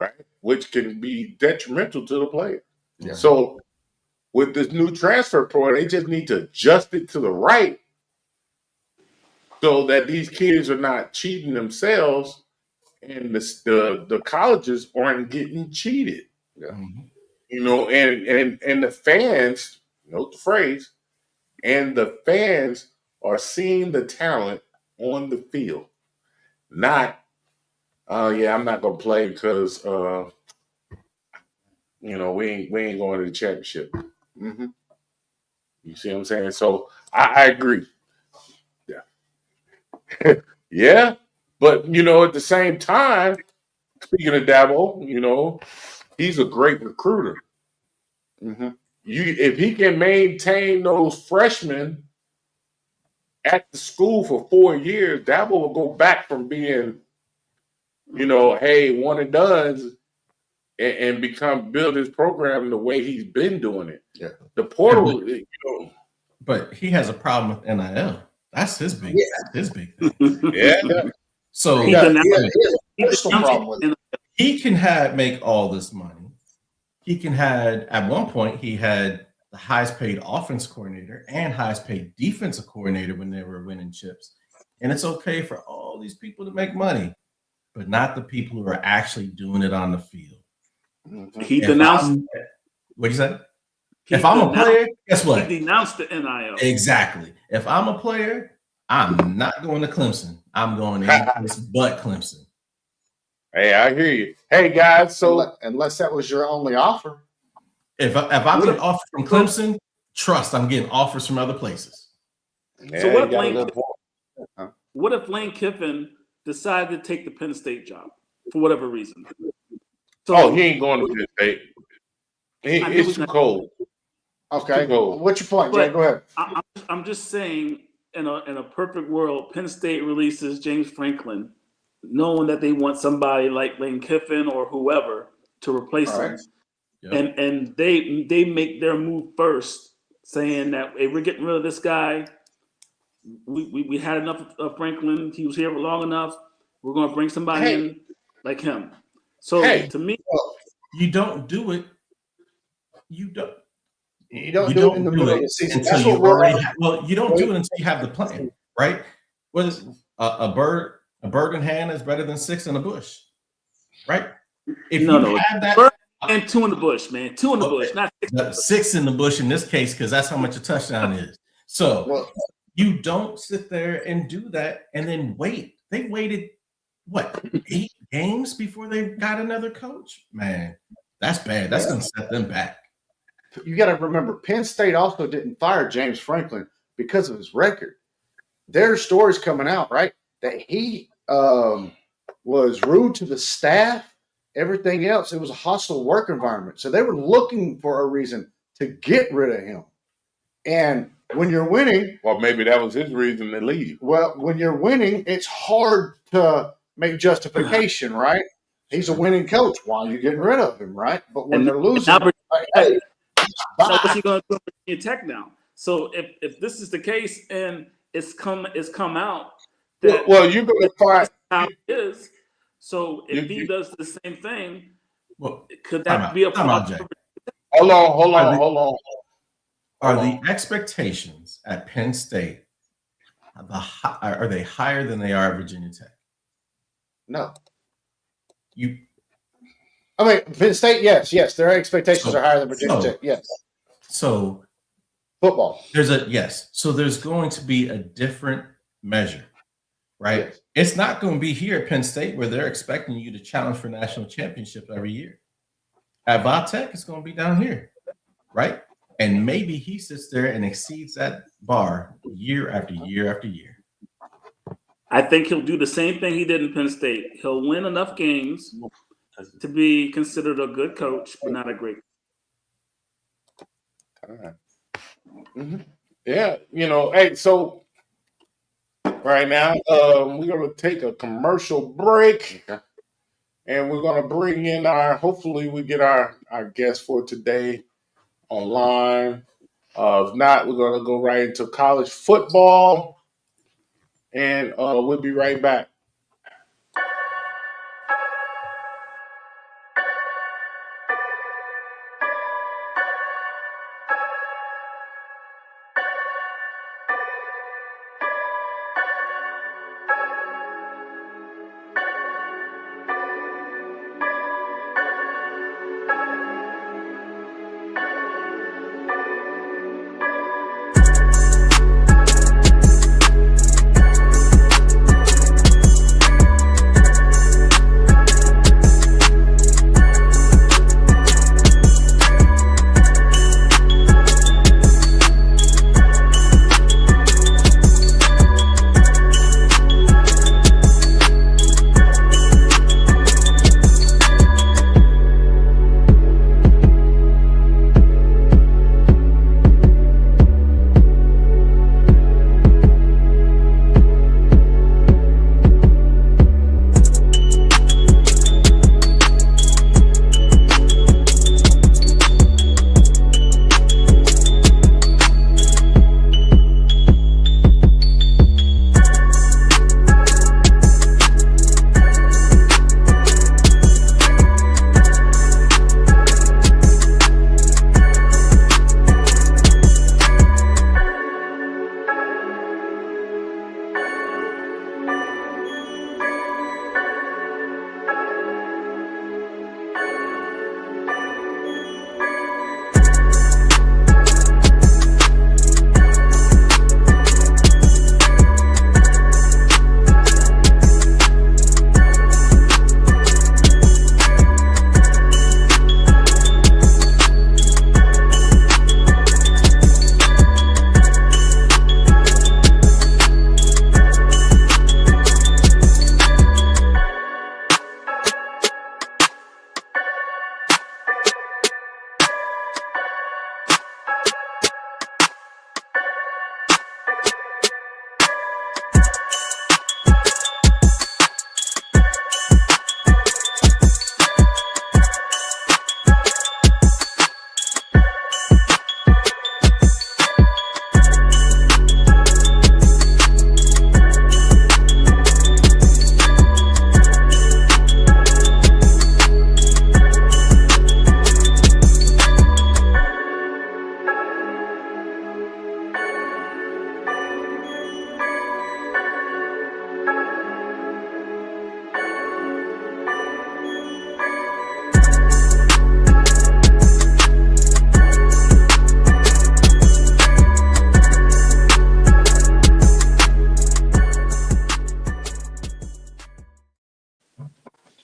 right? Which can be detrimental to the player. Yeah. So with this new transfer portal, they just need to adjust it to the right so that these kids are not cheating themselves and the colleges aren't getting cheated. Yeah. Mm-hmm. You know, and the fans, note the phrase, and the fans are seeing the talent on the field. Not, I'm not gonna play because we ain't going to the championship. Mm-hmm. You see what I'm saying? So I agree. Yeah. Yeah. But at the same time, speaking of Dabo, he's a great recruiter. Mm-hmm. If he can maintain those freshmen at the school for 4 years, Dabo will go back from being, hey, one and done and build his program the way he's been doing it. Yeah. The portal, But he has a problem with NIL. That's his big thing. Yeah. So He has a personal problem with it. he can make all this money. He can at one point he had the highest paid offense coordinator and highest paid defensive coordinator when they were winning chips. And it's okay for all these people to make money, but not the people who are actually doing it on the field. He denounced. What'd you say? If I'm a player, guess what? He denounced the NIL. Exactly. If I'm a player, I'm not going to Clemson. I'm going to any place but Clemson. Hey, I hear you. Hey, guys, so unless that was your only offer. If I'm getting offers from Clemson, trust I'm getting offers from other places. yeah, So what if Lane Kiffin decided to take the Penn State job for whatever reason? So he ain't going to Penn State. It's too cold. Okay. Too cold. What's your point, Jay? Go ahead. I'm just saying, in a perfect world, Penn State releases James Franklin, knowing that they want somebody like Lane Kiffin or whoever to replace him. Yep. And they make their move first, saying that, hey, we're getting rid of this guy. We had enough of Franklin. He was here for long enough. We're going to bring somebody in like him. So to me, you don't do it. You don't do it in the middle of the season. Until you already you don't do it until you have the plan, right? What is a bird in hand is better than 6 in the bush, right? If you have that, bird and 2 in the bush, man, 2 in the bush, not 6. 6 in the bush in this case, because that's how much a touchdown is. So you don't sit there and do that and then wait. They waited 8 games before they got another coach. Man, that's bad. That's going to set them back. You got to remember, Penn State also didn't fire James Franklin because of his record. There's stories coming out, right, that he was rude to the staff, everything else. It was a hostile work environment. So they were looking for a reason to get rid of him. And when you're winning... Well, maybe that was his reason to leave. Well, when you're winning, it's hard to make justification, right? He's a winning coach. Why are you getting rid of him, right? But when they're losing... what's he going to do at Virginia Tech now? So if this is the case and it's come out that you're going to find how it is. So if he does the same thing, could that be a problem? Hold on. Are the expectations at Penn State are they higher than they are at Virginia Tech? No. Penn State, yes. Their expectations are higher than Virginia Tech, yes. So football. So there's going to be a different measure, right? Yes. It's not going to be here at Penn State where they're expecting you to challenge for national championship every year. At Vatech, it's going to be down here, right? And maybe he sits there and exceeds that bar year after year after year. I think he'll do the same thing he did in Penn State. He'll win enough games to be considered a good coach, but not a great. Yeah, hey, so right now we're going to take a commercial break. Okay. And we're going to bring in hopefully we get our guest for today online. If not, we're going to go right into college football. And we'll be right back.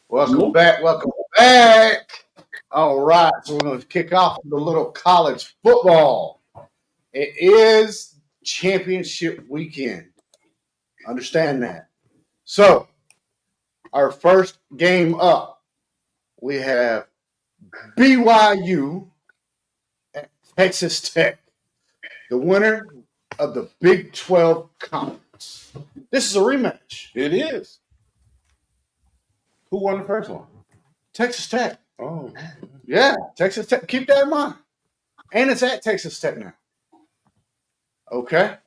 Welcome back. Welcome back. All right. So we're going to kick off with a little college football. It is championship weekend. Understand that. So our first game up, we have BYU at Texas Tech, the winner of the Big 12 Conference. This is a rematch. It is. Who won the first one? Texas Tech. Oh, Yeah, Texas Tech. Keep that in mind. And it's at Texas Tech now. Okay.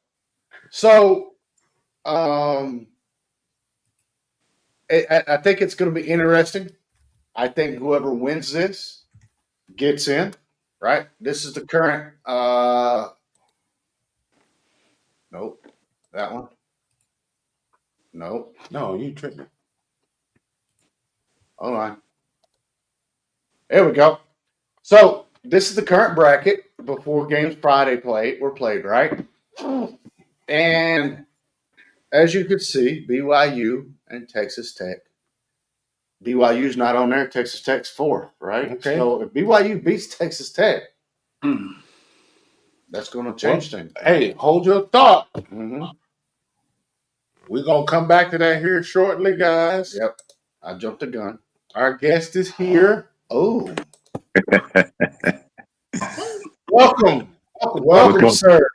So, I think it's going to be interesting. I think whoever wins this gets in, right? This is the current. Nope. That one. Nope. no, you tripping. Hold on. There we go. So this is the current bracket before games Friday were played, right? And as you could see, BYU and Texas Tech BYU's not on there. Texas Tech's 4th, right? Okay. So if BYU beats Texas Tech, Hmm. that's going to change things. Hey, hold your thought. Mm-hmm. We're going to come back to that here shortly, guys. Yep. I jumped the gun. Our guest is here. Oh, Welcome. welcome, going- sir.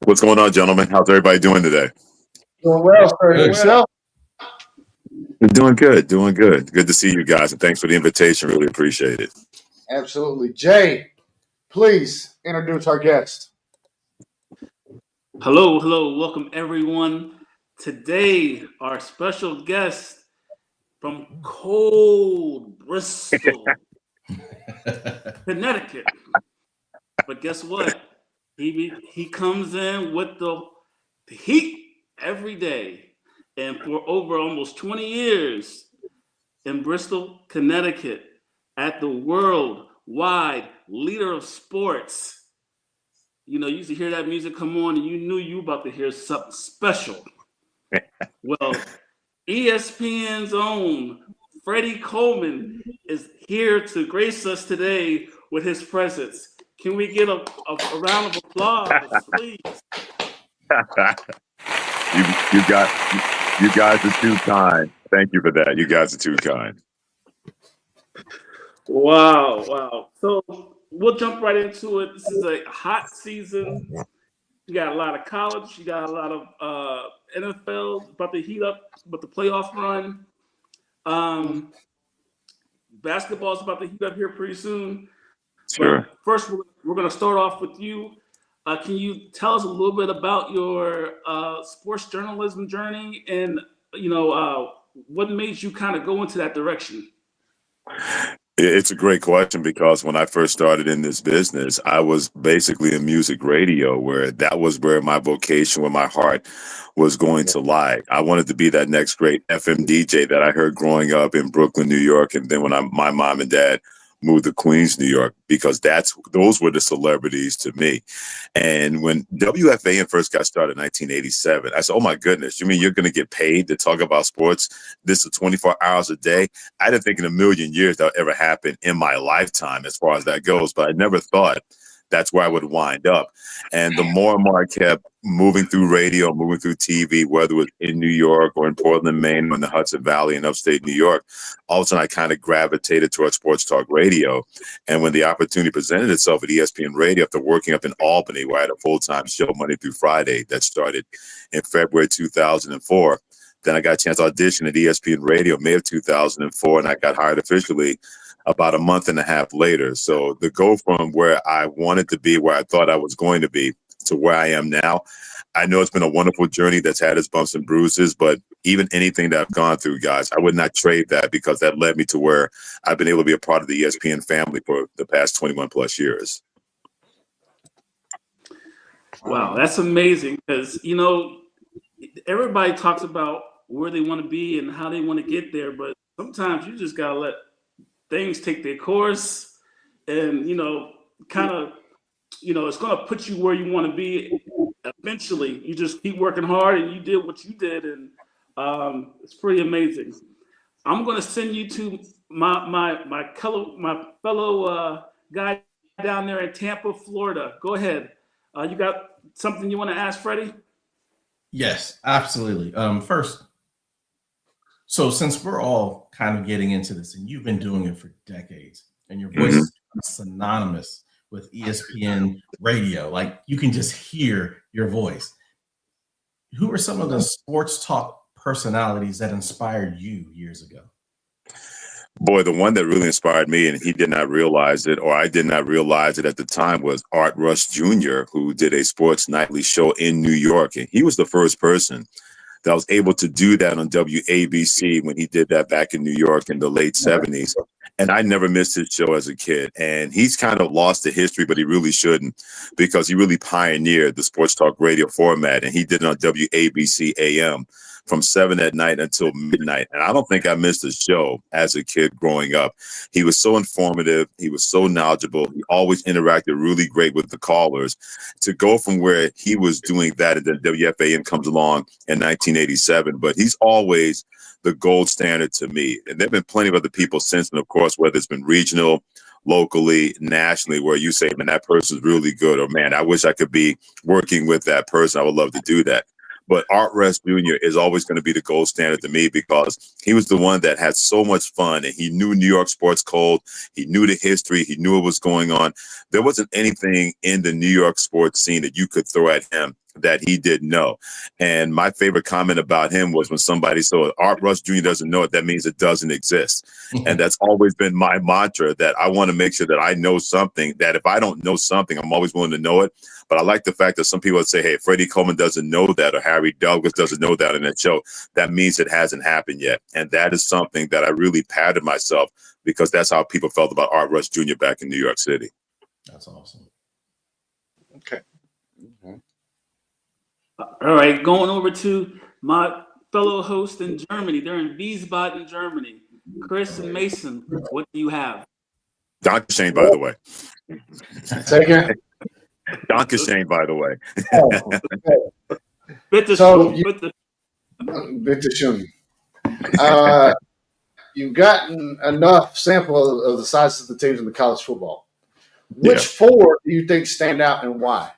What's going on, gentlemen? How's everybody doing today? Doing well, sir. Good. Yourself? Doing good, doing good. Good to see you guys, and thanks for the invitation. Really appreciate it. Absolutely. Jay, please introduce our guest. Hello, hello, welcome everyone. Today, our special guest from cold Bristol, Connecticut. But guess what? He comes in with the heat every day. And for over almost 20 years in Bristol, Connecticut, at the worldwide leader of sports. You know, you used to hear that music come on and you knew you were about to hear something special. Well, ESPN's own Freddie Coleman is here to grace us today with his presence. Can we get a round of applause, please? You guys are too kind. Thank you for that. You guys are too kind. Wow, wow. So we'll jump right into it. This is a hot season. You got a lot of college. You got a lot of NFL about to heat up with the playoff run. Basketball is about to heat up here pretty soon. Sure. But first, we're going to start off with you. Can you tell us a little bit about your sports journalism journey and, what made you kind of go into that direction? It's a great question because when I first started in this business, I was basically in music radio, where that was where my vocation, where my heart was going to lie. I wanted to be that next great FM DJ that I heard growing up in Brooklyn, New York, and then when my mom and dad moved to Queens, New York, because those were the celebrities to me. And when WFAN first got started in 1987, I said, "Oh my goodness, you mean you're going to get paid to talk about sports? This is 24 hours a day." I didn't think in a million years that would ever happen in my lifetime as far as that goes, but I never thought that's where I would wind up. And the more and more I kept moving through radio, moving through TV, whether it was in New York or in Portland, Maine, or in the Hudson Valley in upstate New York, all of a sudden I kind of gravitated towards sports talk radio. And when the opportunity presented itself at ESPN Radio, after working up in Albany, where I had a full-time show Monday through Friday that started in February 2004, then I got a chance to audition at ESPN Radio May of 2004, and I got hired officially about a month and a half later. So the go from where I wanted to be, where I thought I was going to be, to where I am now, I know it's been a wonderful journey that's had its bumps and bruises, but even anything that I've gone through, guys, I would not trade that, because that led me to where I've been able to be a part of the ESPN family for the past 21 plus years. Wow, that's amazing, because, everybody talks about where they want to be and how they want to get there, but sometimes you just got to let things take their course and, kind of, it's going to put you where you want to be eventually. You just keep working hard, and you did what you did, and it's pretty amazing. I'm going to send you to my fellow guy down there in Tampa, Florida. Go ahead. You got something you want to ask Freddie? Yes, absolutely. First, so since we're all kind of getting into this, and you've been doing it for decades, and your voice is synonymous with ESPN radio, like you can just hear your voice. Who are some of the sports talk personalities that inspired you years ago? Boy, the one that really inspired me, and he did not realize it, or I did not realize it at the time, was Art Rush Jr., who did a sports nightly show in New York. And he was the first person that was able to do that on WABC when he did that back in New York in the late 70s. And I never missed his show as a kid. And he's kind of lost to history, but he really shouldn't, because he really pioneered the sports talk radio format. And he did it on WABC AM from 7 at night until midnight. And I don't think I missed a show as a kid growing up. He was so informative. He was so knowledgeable. He always interacted really great with the callers. To go from where he was doing that, and then WFAN comes along in 1987, but he's always the gold standard to me. And there have been plenty of other people since then, of course, whether it's been regional, locally, nationally, where you say, man, that person's really good, or man, I wish I could be working with that person. I would love to do that. But Art Rush Jr. is always going to be the gold standard to me because he was the one that had so much fun and he knew New York sports cold. He knew the history. He knew what was going on. There wasn't anything in the New York sports scene that you could throw at him that he didn't know. And my favorite comment about him was when somebody said, Art Rush Jr. doesn't know it, that means it doesn't exist. And that's always been my mantra, that I want to make sure that I know something, that if I don't know something, I'm always willing to know it. But I like the fact that some people would say, hey, Freddie Coleman doesn't know that, or Harry Douglas doesn't know that in that show. That means it hasn't happened yet. And that is something that I really patted myself, because that's how people felt about Art Rush Jr. back in New York City. That's awesome. Okay. All right, going over to my fellow host in Germany. They're in Wiesbaden, Germany. Chris and Mason, what do you have? Dr. Shane, by the way. Second. Dr. Shane, by the way. Bitte So schön, bitte. Bitteschön. You've gotten enough sample of the sizes of the teams in the college football. Which four do you think stand out and why?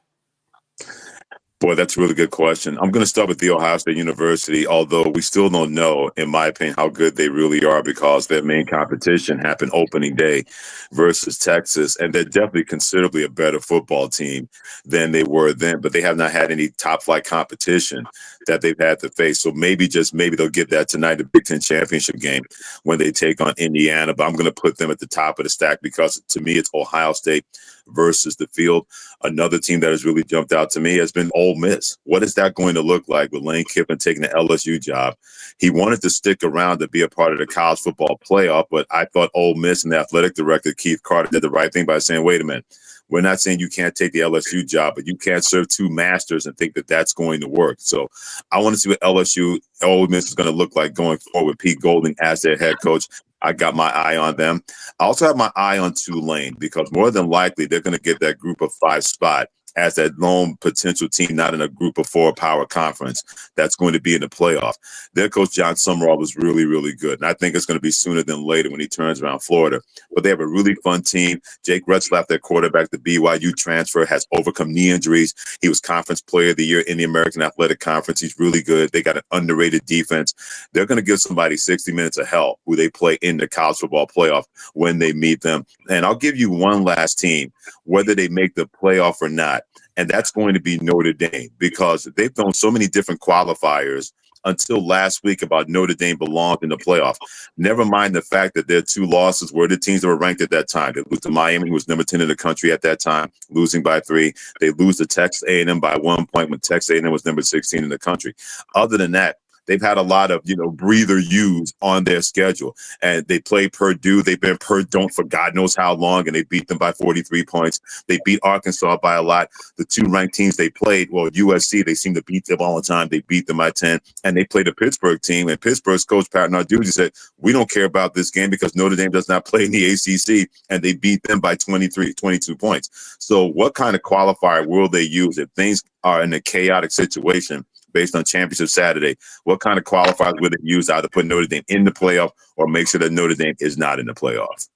Boy, that's a really good question. I'm going to start with The Ohio State University, although we still don't know, in my opinion, how good they really are, because their main competition happened opening day versus Texas, and they're definitely considerably a better football team than they were then, but they have not had any top-flight competition that they've had to face. So maybe, just maybe, they'll get that tonight, the Big Ten championship game, when they take on Indiana. But I'm going to put them at the top of the stack because, to me, it's Ohio State versus the field. Another team that has really jumped out to me has been Ole Miss. What is that going to look like with Lane Kiffin taking the LSU job? He wanted to stick around to be a part of the college football playoff, but I thought Ole Miss and the athletic director, Keith Carter, did the right thing by saying, wait a minute, we're not saying you can't take the LSU job, but you can't serve two masters and think that that's going to work. So I want to see what Ole Miss is going to look like going forward with Pete Golding as their head coach. I got my eye on them. I also have my eye on Tulane, because more than likely they're going to get that group of 5 spot as that lone potential team, not in a group of 4 power conference that's going to be in the playoff. Their coach, John Summerall, was really, really good. And I think it's going to be sooner than later when he turns around Florida. But they have a really fun team. Jake Retzlaff, their quarterback, the BYU transfer, has overcome knee injuries. He was Conference Player of the Year in the American Athletic Conference. He's really good. They got an underrated defense. They're going to give somebody 60 minutes of hell who they play in the college football playoff when they meet them. And I'll give you one last team, whether they make the playoff or not, and that's going to be Notre Dame, because they've thrown so many different qualifiers until last week about Notre Dame belonged in the playoff. Never mind the fact that their 2 losses were the teams that were ranked at that time. They lose to Miami, who was number 10 in the country at that time, losing by 3. They lose to Texas A&M by 1 point when Texas A&M was number 16 in the country. Other than that, they've had a lot of, breather U's on their schedule. And they play Purdue. They've been Purdue for God knows how long, and they beat them by 43 points. They beat Arkansas by a lot. The 2 ranked teams they played, well, USC, they seem to beat them all the time. They beat them by 10. And they played a Pittsburgh team, and Pittsburgh's coach, Pat Narduzzi, said, we don't care about this game because Notre Dame does not play in the ACC, and they beat them by 22 points. So what kind of qualifier will they use if things are in a chaotic situation based on Championship Saturday? What kind of qualifiers would it use, either put Notre Dame in the playoff or make sure that Notre Dame is not in the playoff?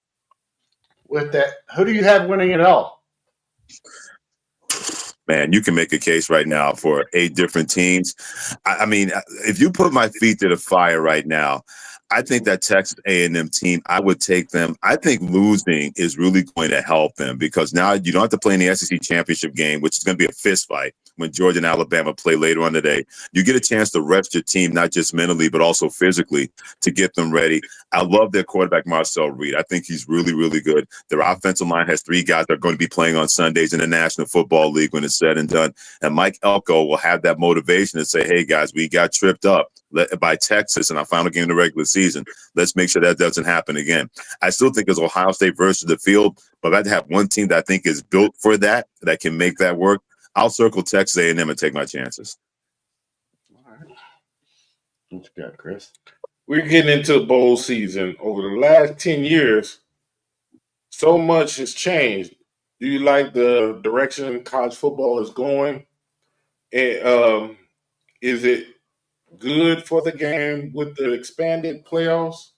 With that, who do you have winning it all? Man, you can make a case right now for 8 different teams. I mean, if you put my feet to the fire right now, I think that Texas A&M team, I would take them. I think losing is really going to help them, because now you don't have to play in the SEC championship game, which is going to be a fist fight when Georgia and Alabama play later on today. You get a chance to rest your team, not just mentally, but also physically, to get them ready. I love their quarterback, Marcel Reed. I think he's really, really good. Their offensive line has 3 guys that are going to be playing on Sundays in the National Football League when it's said and done. And Mike Elko will have that motivation to say, hey, guys, we got tripped up by Texas in our final game of the regular season. Let's make sure that doesn't happen again. I still think it's Ohio State versus the field, but I'd have one team that I think is built for that can make that work. I'll circle Texas A&M and take my chances. All right. What you got, Chris? We're getting into bowl season. Over the last 10 years, so much has changed. Do you like the direction college football is going? And is it good for the game with the expanded playoffs?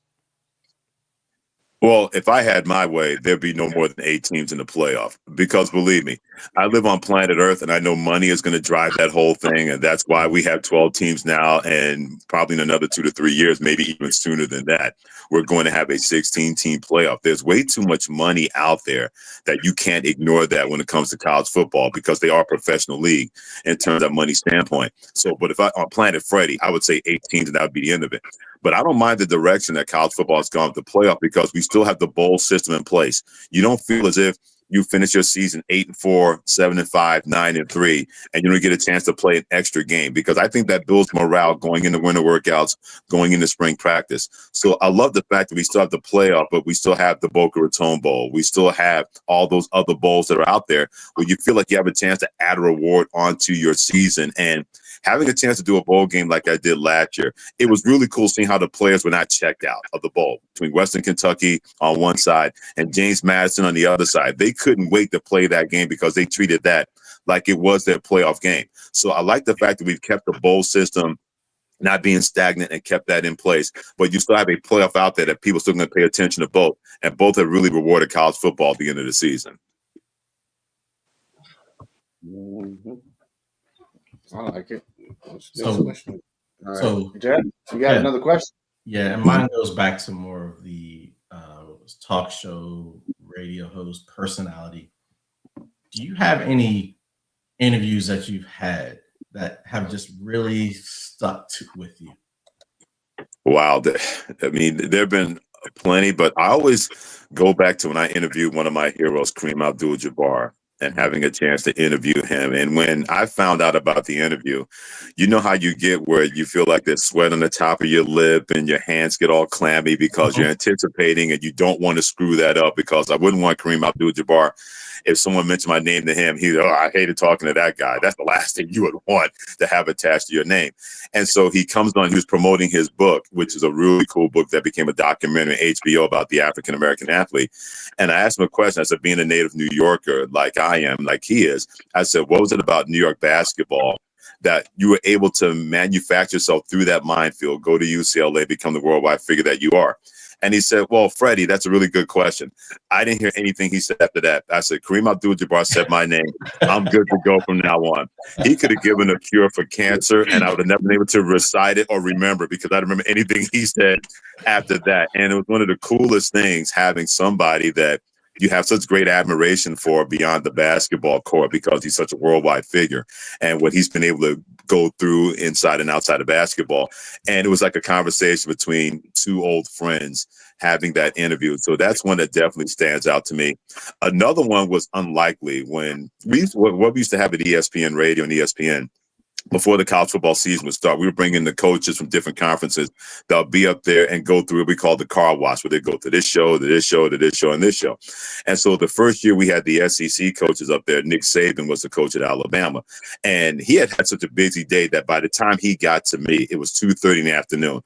Well, if I had my way, there'd be no more than 8 teams in the playoff. Because believe me, I live on planet Earth and I know money is going to drive that whole thing. And that's why we have 12 teams now. And probably in another 2 to 3 years, maybe even sooner than that, we're going to have a 16-team playoff. There's way too much money out there that you can't ignore that when it comes to college football because they are a professional league in terms of money standpoint. So, but if I on Planet Freddy, I would say 8 teams and that would be the end of it. But I don't mind the direction that college football has gone with the playoff because we still have the bowl system in place. You don't feel as if you finish your season 8-4, 7-5, 9-3, and you don't get a chance to play an extra game because I think that builds morale going into winter workouts, going into spring practice. So I love the fact that we still have the playoff, but we still have the Boca Raton Bowl. We still have all those other bowls that are out there where you feel like you have a chance to add a reward onto your season. And having a chance to do a bowl game like I did last year, it was really cool seeing how the players were not checked out of the bowl between Western Kentucky on one side and James Madison on the other side. They couldn't wait to play that game because they treated that like it was their playoff game. So I like the fact that we've kept the bowl system not being stagnant and kept that in place. But you still have a playoff out there that people still going to pay attention to both. And both have really rewarded college football at the end of the season. Mm-hmm. I like it. So, All right. so Jack, you got another question? Yeah, and mine goes back to more of the talk show, radio host, personality. Do you have any interviews that you've had that have just really with you? Wow. I mean, there have been plenty, but I always go back to when I interviewed one of my heroes, Kareem Abdul-Jabbar, and having a chance to interview him. And when I found out about the interview, you know how you get where you feel like there's sweat on the top of your lip and your hands get all clammy because you're anticipating and you don't want to screw that up because I wouldn't want Kareem Abdul-Jabbar. If someone mentioned my name to him, I hated talking to that guy. That's the last thing you would want to have attached to your name. And so he comes on, he was promoting his book, which is a really cool book that became a documentary on HBO about the African-American athlete. And I asked him a question. I said, being a native New Yorker, like I am, like he is, I said, what was it about New York basketball that you were able to manufacture yourself through that minefield, go to UCLA, become the worldwide figure that you are? And he said, well, Freddie, that's a really good question. I didn't hear anything he said after that. I said, Kareem Abdul-Jabbar said my name. I'm good to go from now on. He could have given a cure for cancer, and I would have never been able to recite it or remember because I don't remember anything he said after that. And it was one of the coolest things having somebody that you have such great admiration for beyond the basketball court because he's such a worldwide figure and what he's been able to go through inside and outside of basketball. And it was like a conversation between two old friends having that interview. So that's one that definitely stands out to me. Another one was Unlikely when what we used to have at ESPN radio and ESPN. Before the college football season would start, we were bringing the coaches from different conferences that'll be up there and go through what we call the car wash, where they go to this show, to this show, to this show, and this show. And so the first year we had the SEC coaches up there. Nick Saban was the coach at Alabama. And he had such a busy day that by the time he got to me, it was 2:30 in the afternoon.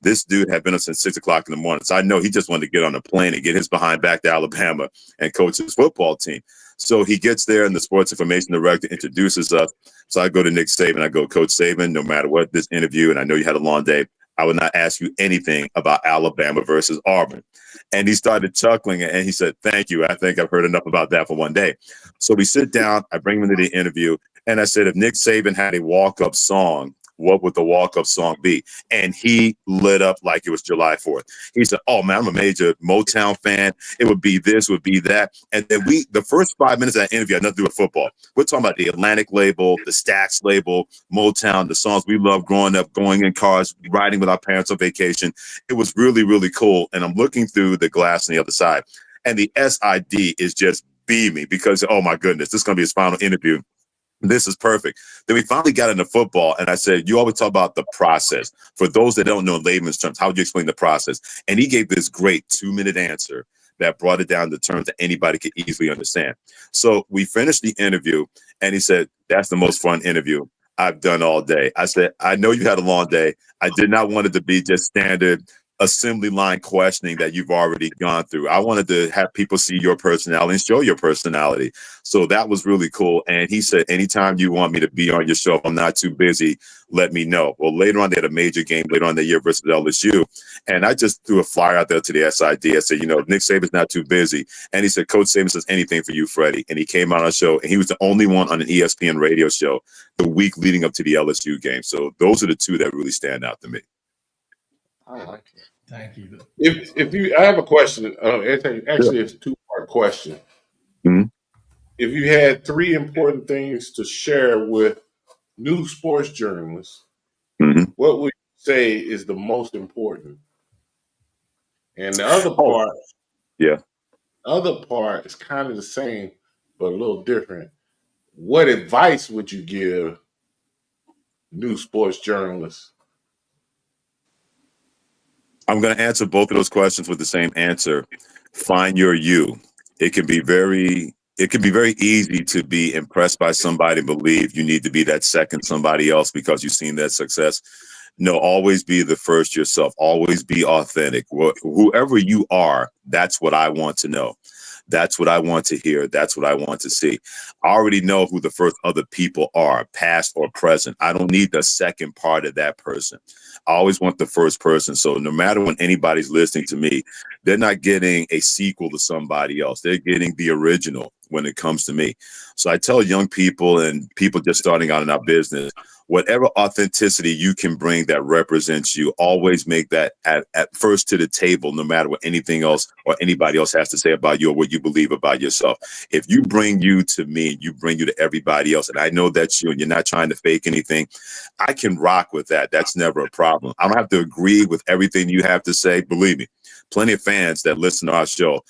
This dude had been up since 6 o'clock in the morning. So I know he just wanted to get on a plane and get his behind back to Alabama and coach his football team. So he gets there and the sports information director introduces us. So I go to Nick Saban. I go, Coach Saban, no matter what this interview, and I know you had a long day, I would not ask you anything about Alabama versus Auburn. And he started chuckling and he said, thank you. I think I've heard enough about that for one day. So we sit down, I bring him into the interview, and I said, if Nick Saban had a walk-up song, what would the walk-up song be? And he lit up like it was July 4th. He said, oh, man, I'm a major Motown fan. It would be this, would be that. And then the first 5 minutes of that interview had nothing to do with football. We're talking about the Atlantic label, the Stax label, Motown, the songs we loved growing up, going in cars, riding with our parents on vacation. It was really, really cool. And I'm looking through the glass on the other side. And the SID is just beaming because, oh, my goodness, this is going to be his final interview. This is perfect. Then we finally got into football, and I said, you always talk about the process. For those that don't know in layman's terms, how would you explain the process? And he gave this great 2-minute answer that brought it down to terms that anybody could easily understand. So we finished the interview, and he said, that's the most fun interview I've done all day. I said, I know you had a long day. I did not want it to be just standard assembly line questioning that you've already gone through. I wanted to have people see your personality and show your personality. So that was really cool. And he said, anytime you want me to be on your show, if I'm not too busy, let me know. Well, later on, they had a major game later on that year versus LSU. And I just threw a flyer out there to the SID. I said, Nick Saban's not too busy. And he said, Coach Saban says anything for you, Freddie. And he came on our show, and he was the only one on an ESPN radio show the week leading up to the LSU game. So those are the two that really stand out to me. I like it. Thank you. I have a question. Actually, it's a two-part question. Mhm. If you had three important things to share with new sports journalists, Mhm. what would you say is the most important? And the other part, is kind of the same, but a little different. What advice would you give new sports journalists? I'm going to answer both of those questions with the same answer. Find your you. It can be very easy to be impressed by somebody and believe you need to be that second somebody else because you've seen that success. No, always be the first yourself. Always be authentic. Whoever you are, that's what I want to know. That's what I want to hear. That's what I want to see. I already know who the first other people are, past or present. I don't need the second part of that person. I always want the first person. So no matter when anybody's listening to me, they're not getting a sequel to somebody else. They're getting the original when it comes to me. So I tell young people and people just starting out in our business, whatever authenticity you can bring that represents you, always make that at first to the table, no matter what anything else or anybody else has to say about you or what you believe about yourself. If you bring you to me, you bring you to everybody else, and I know that's you and you're not trying to fake anything, I can rock with that. That's never a problem. I don't have to agree with everything you have to say. Believe me, plenty of fans that listen to our show.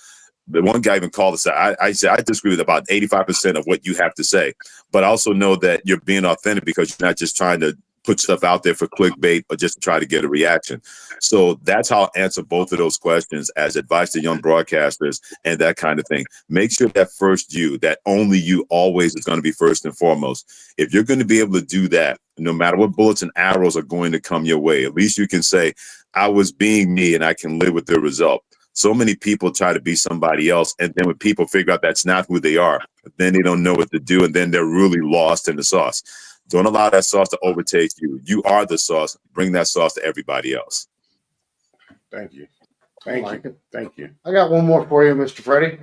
The one guy even called us. I said, I disagree with about 85% of what you have to say, but I also know that you're being authentic because you're not just trying to put stuff out there for clickbait or just to try to get a reaction. So that's how I'll answer both of those questions as advice to young broadcasters and that kind of thing. Make sure that first you, that only you always is going to be first and foremost. If you're going to be able to do that, no matter what bullets and arrows are going to come your way, at least you can say, I was being me and I can live with the result. So many people try to be somebody else, and then when people figure out that's not who they are, then they don't know what to do, and then they're really lost in the sauce. Don't allow that sauce to overtake you. You are the sauce. Bring that sauce to everybody else. Thank you. Thank you. I got one more for you, Mr. Freddie.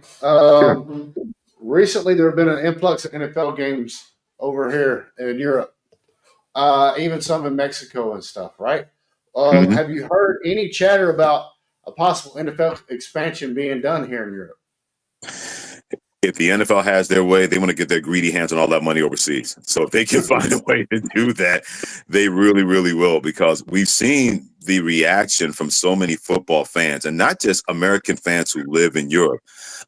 Recently, there have been an influx of NFL games over here in Europe, even some in Mexico and stuff, right? Mhm. Have you heard any chatter about a possible NFL expansion being done here in Europe? If the NFL has their way, they want to get their greedy hands on all that money overseas. So if they can find a way to do that, they really, really will, because we've seen the reaction from so many football fans, and not just American fans who live in Europe.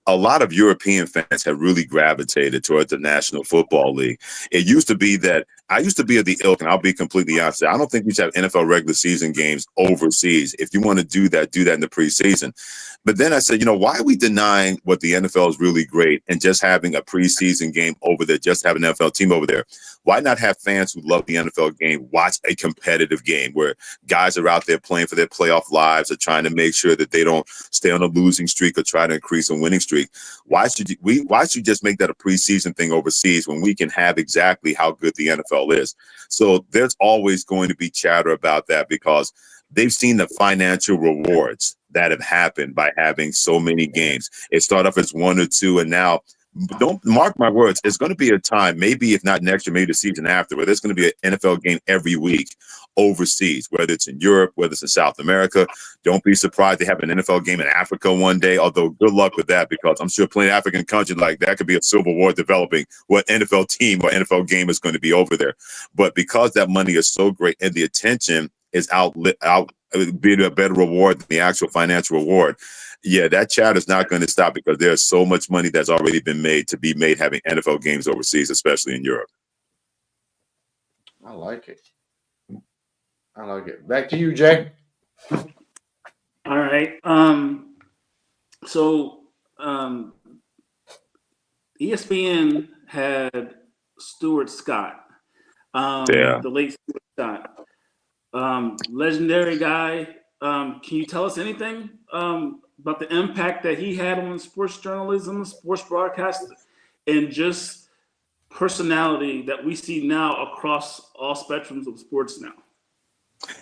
A lot of European fans have really gravitated towards the National Football League. It used to be that I used to be of the ilk, and I'll be completely honest, I don't think you should have NFL regular season games overseas. If you want to do that in the preseason. But then I said, why are we denying what the NFL is really great and just having a preseason game over there, just have an NFL team over there? Why not have fans who love the NFL game watch a competitive game where guys are out there playing for their playoff lives or trying to make sure that they don't stay on a losing streak or try to increase a winning streak? Why should you just make that a preseason thing overseas when we can have exactly how good the NFL is? So there's always going to be chatter about that because they've seen the financial rewards that have happened by having so many games. It started off as one or two, and now, don't mark my words, it's going to be a time, maybe if not next year, maybe the season after, where there's going to be an NFL game every week overseas, whether it's in Europe, whether it's in South America. Don't be surprised they have an NFL game in Africa one day, although good luck with that, because I'm sure plenty of African countries like that could be a civil war developing what NFL team or NFL game is going to be over there. But because that money is so great and the attention is out being a better reward than the actual financial reward. Yeah, that chatter is not going to stop because there's so much money that's already been made to be made having NFL games overseas, especially in Europe. I like it. Back to you, Jay. All right. So ESPN had Stuart Scott, Yeah. the late Stuart Scott, legendary guy. Can you tell us anything about the impact that he had on sports journalism, sports broadcast, and just personality that we see now across all spectrums of sports now?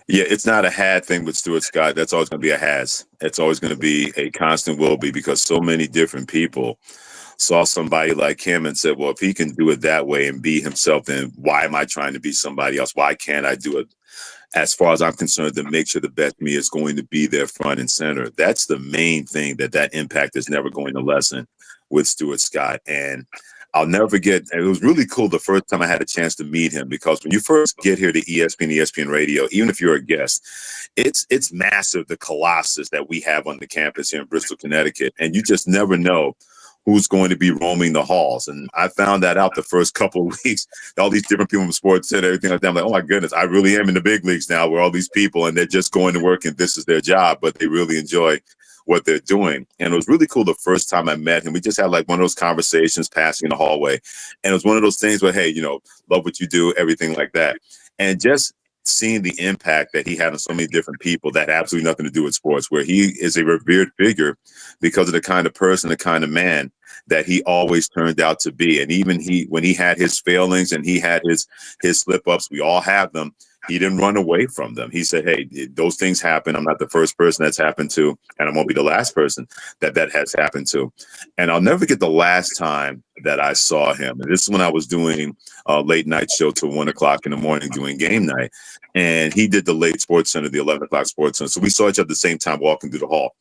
Yeah, it's not a had thing with Stuart Scott. That's always going to be a has. It's always going to be a constant will be, because so many different people saw somebody like him and said, well, if he can do it that way and be himself, then why am I trying to be somebody else? Why can't I do it? As far as I'm concerned, to make sure the best me is going to be there front and center. That's the main thing, that impact is never going to lessen with Stuart Scott. And I'll never forget, it was really cool the first time I had a chance to meet him, because when you first get here to ESPN Radio, even if you're a guest, it's massive, the colossus that we have on the campus here in Bristol, Connecticut. And you just never know who's going to be roaming the halls. And I found that out the first couple of weeks. All these different people from sports and everything like that. I'm like, oh my goodness, I really am in the big leagues now, where all these people, and they're just going to work and this is their job, but they really enjoy what they're doing. And it was really cool the first time I met him. We just had like one of those conversations passing in the hallway. And it was one of those things where, hey, love what you do, everything like that. And just seeing the impact that he had on so many different people that had absolutely nothing to do with sports, where he is a revered figure because of the kind of person, the kind of man that he always turned out to be. And even when he had his failings and he had his slip ups, we all have them. He didn't run away from them. He said, hey, those things happen. I'm not the first person that's happened to, and I won't be the last person that has happened to. And I'll never forget the last time that I saw him. And this is when I was doing a late night show till 1 o'clock in the morning doing game night. And he did the late sports center, the 11 o'clock sports center. So we saw each other at the same time walking through the hall.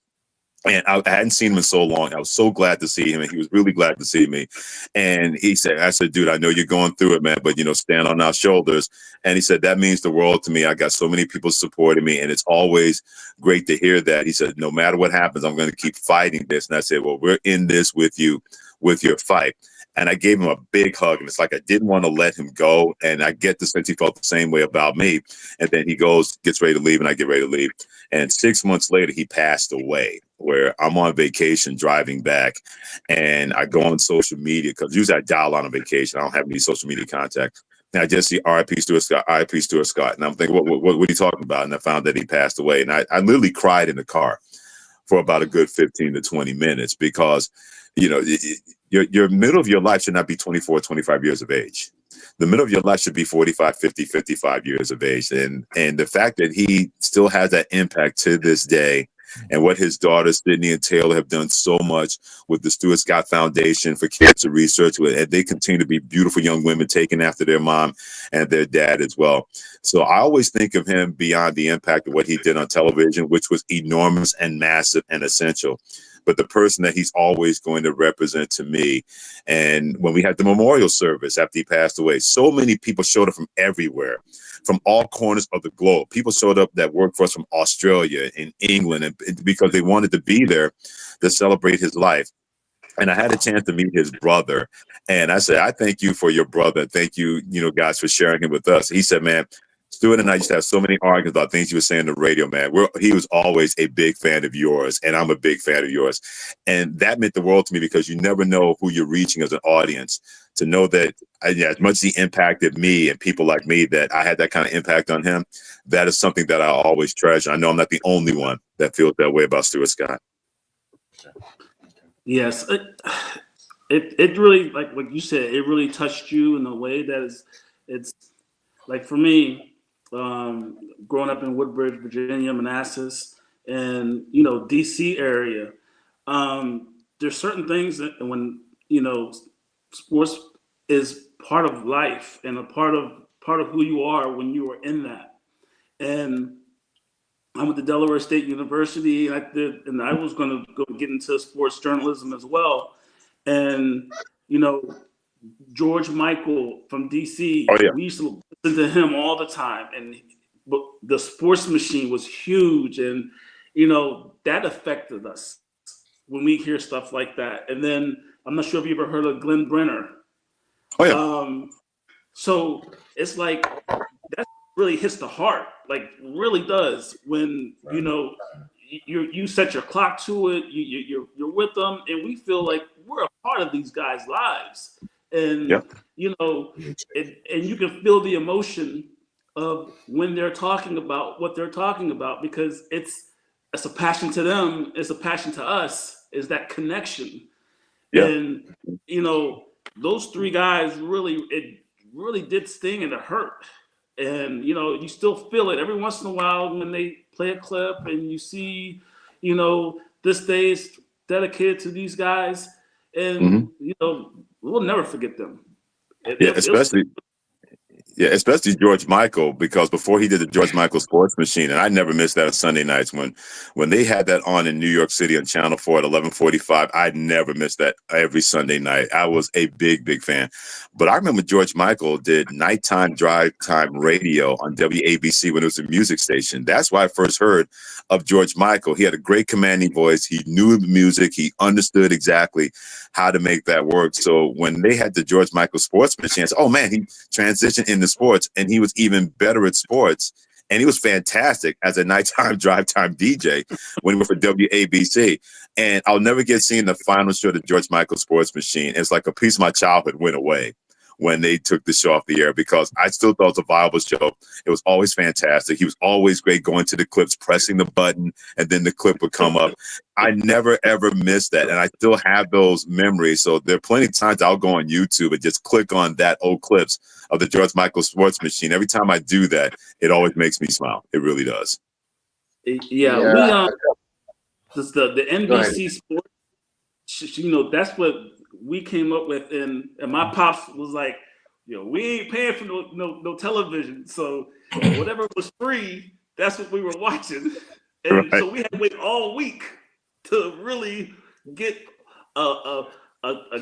And I hadn't seen him in so long. I was so glad to see him, and he was really glad to see me. And I said, dude, I know you're going through it, man, but, stand on our shoulders. And he said, that means the world to me. I got so many people supporting me, and it's always great to hear that. He said, no matter what happens, I'm going to keep fighting this. And I said, well, we're in this with you, with your fight. And I gave him a big hug, and it's like I didn't want to let him go. And I get the sense he felt the same way about me. And then he gets ready to leave, and I get ready to leave. And 6 months later, he passed away, where I'm on vacation driving back, and I go on social media, because usually I dial on vacation. I don't have any social media contact. And I just see RIP Stuart Scott, RIP Stuart Scott. And I'm thinking, what are you talking about? And I found that he passed away. And I literally cried in the car for about a good 15 to 20 minutes, because, your middle of your life should not be 24, 25 years of age. The middle of your life should be 45, 50, 55 years of age. And the fact that he still has that impact to this day, and what his daughters, Sydney and Taylor, have done so much with the Stuart Scott Foundation for Cancer Research, and they continue to be beautiful young women taken after their mom and their dad as well. So I always think of him beyond the impact of what he did on television, which was enormous and massive and essential, but the person that he's always going to represent to me. And when we had the memorial service after he passed away, so many people showed up from everywhere, from all corners of the globe. People showed up that worked for us from Australia and England, and because they wanted to be there to celebrate his life. And I had a chance to meet his brother. And I said, I thank you for your brother. Thank you, guys, for sharing him with us. He said, man, Stuart and I used to have so many arguments about things you were saying on the radio, man. He was always a big fan of yours, and I'm a big fan of yours. And that meant the world to me, because you never know who you're reaching as an audience. To know that as much as he impacted me and people like me, that I had that kind of impact on him, that is something that I always treasure. I know I'm not the only one that feels that way about Stuart Scott. Yes, it really, like you said, it really touched you in a way that it's like, for me, growing up in Woodbridge, Virginia, Manassas, and DC area, there's certain things that when sports is part of life and a part of who you are when you are in that. And I went to Delaware State University, and I was going to go get into sports journalism as well. And George Michael from DC, Oh, yeah. we used to listen to him all the time, and the sports machine was huge, and that affected us when we hear stuff like that. And then I'm not sure if you ever heard of Glenn Brenner. Oh, yeah. So it's like that really hits the heart, like really does, when you set your clock to it, you're with them, and we feel like we're a part of these guys' lives. And Yep. and you can feel the emotion of when they're talking about what they're talking about, because it's a passion to them, it's a passion to us, is that connection. Yeah. And those three guys really did sting and it hurt. And you still feel it every once in a while when they play a clip and you see, this day is dedicated to these guys, and Hmm. we'll never forget them. Yeah, especially George Michael, because before he did the George Michael Sports Machine, and I never missed that on Sunday nights when they had that on in New York City on Channel 4 at 11:45. I never missed that every Sunday night. I was a big fan. But I remember George Michael did nighttime drive time radio on WABC when it was a music station. That's why I first heard of George Michael. He had a great commanding voice. He knew the music. He understood exactly how to make that work. So when they had the George Michael Sports Machine, I said, oh man, he transitioned into sports, and he was even better at sports. And he was fantastic as a nighttime drive time DJ when he went for WABC. And I'll never get seeing the final show of the George Michael Sports Machine. It's like a piece of my childhood went away when they took the show off the air, because I still thought it was a viable show. It was always fantastic. He was always great going to the clips, pressing the button, and then the clip would come up. I never, ever missed that. And I still have those memories. So there are plenty of times I'll go on YouTube and just click on that old clips of the George Michael Sports Machine. Every time I do that, it always makes me smile. It really does. Yeah, Yeah. the Go ahead. NBC Sports, that's what we came up with, and my pops was like, we ain't paying for no television, so whatever was free, that's what we were watching. And Right. so we had to wait all week to really get a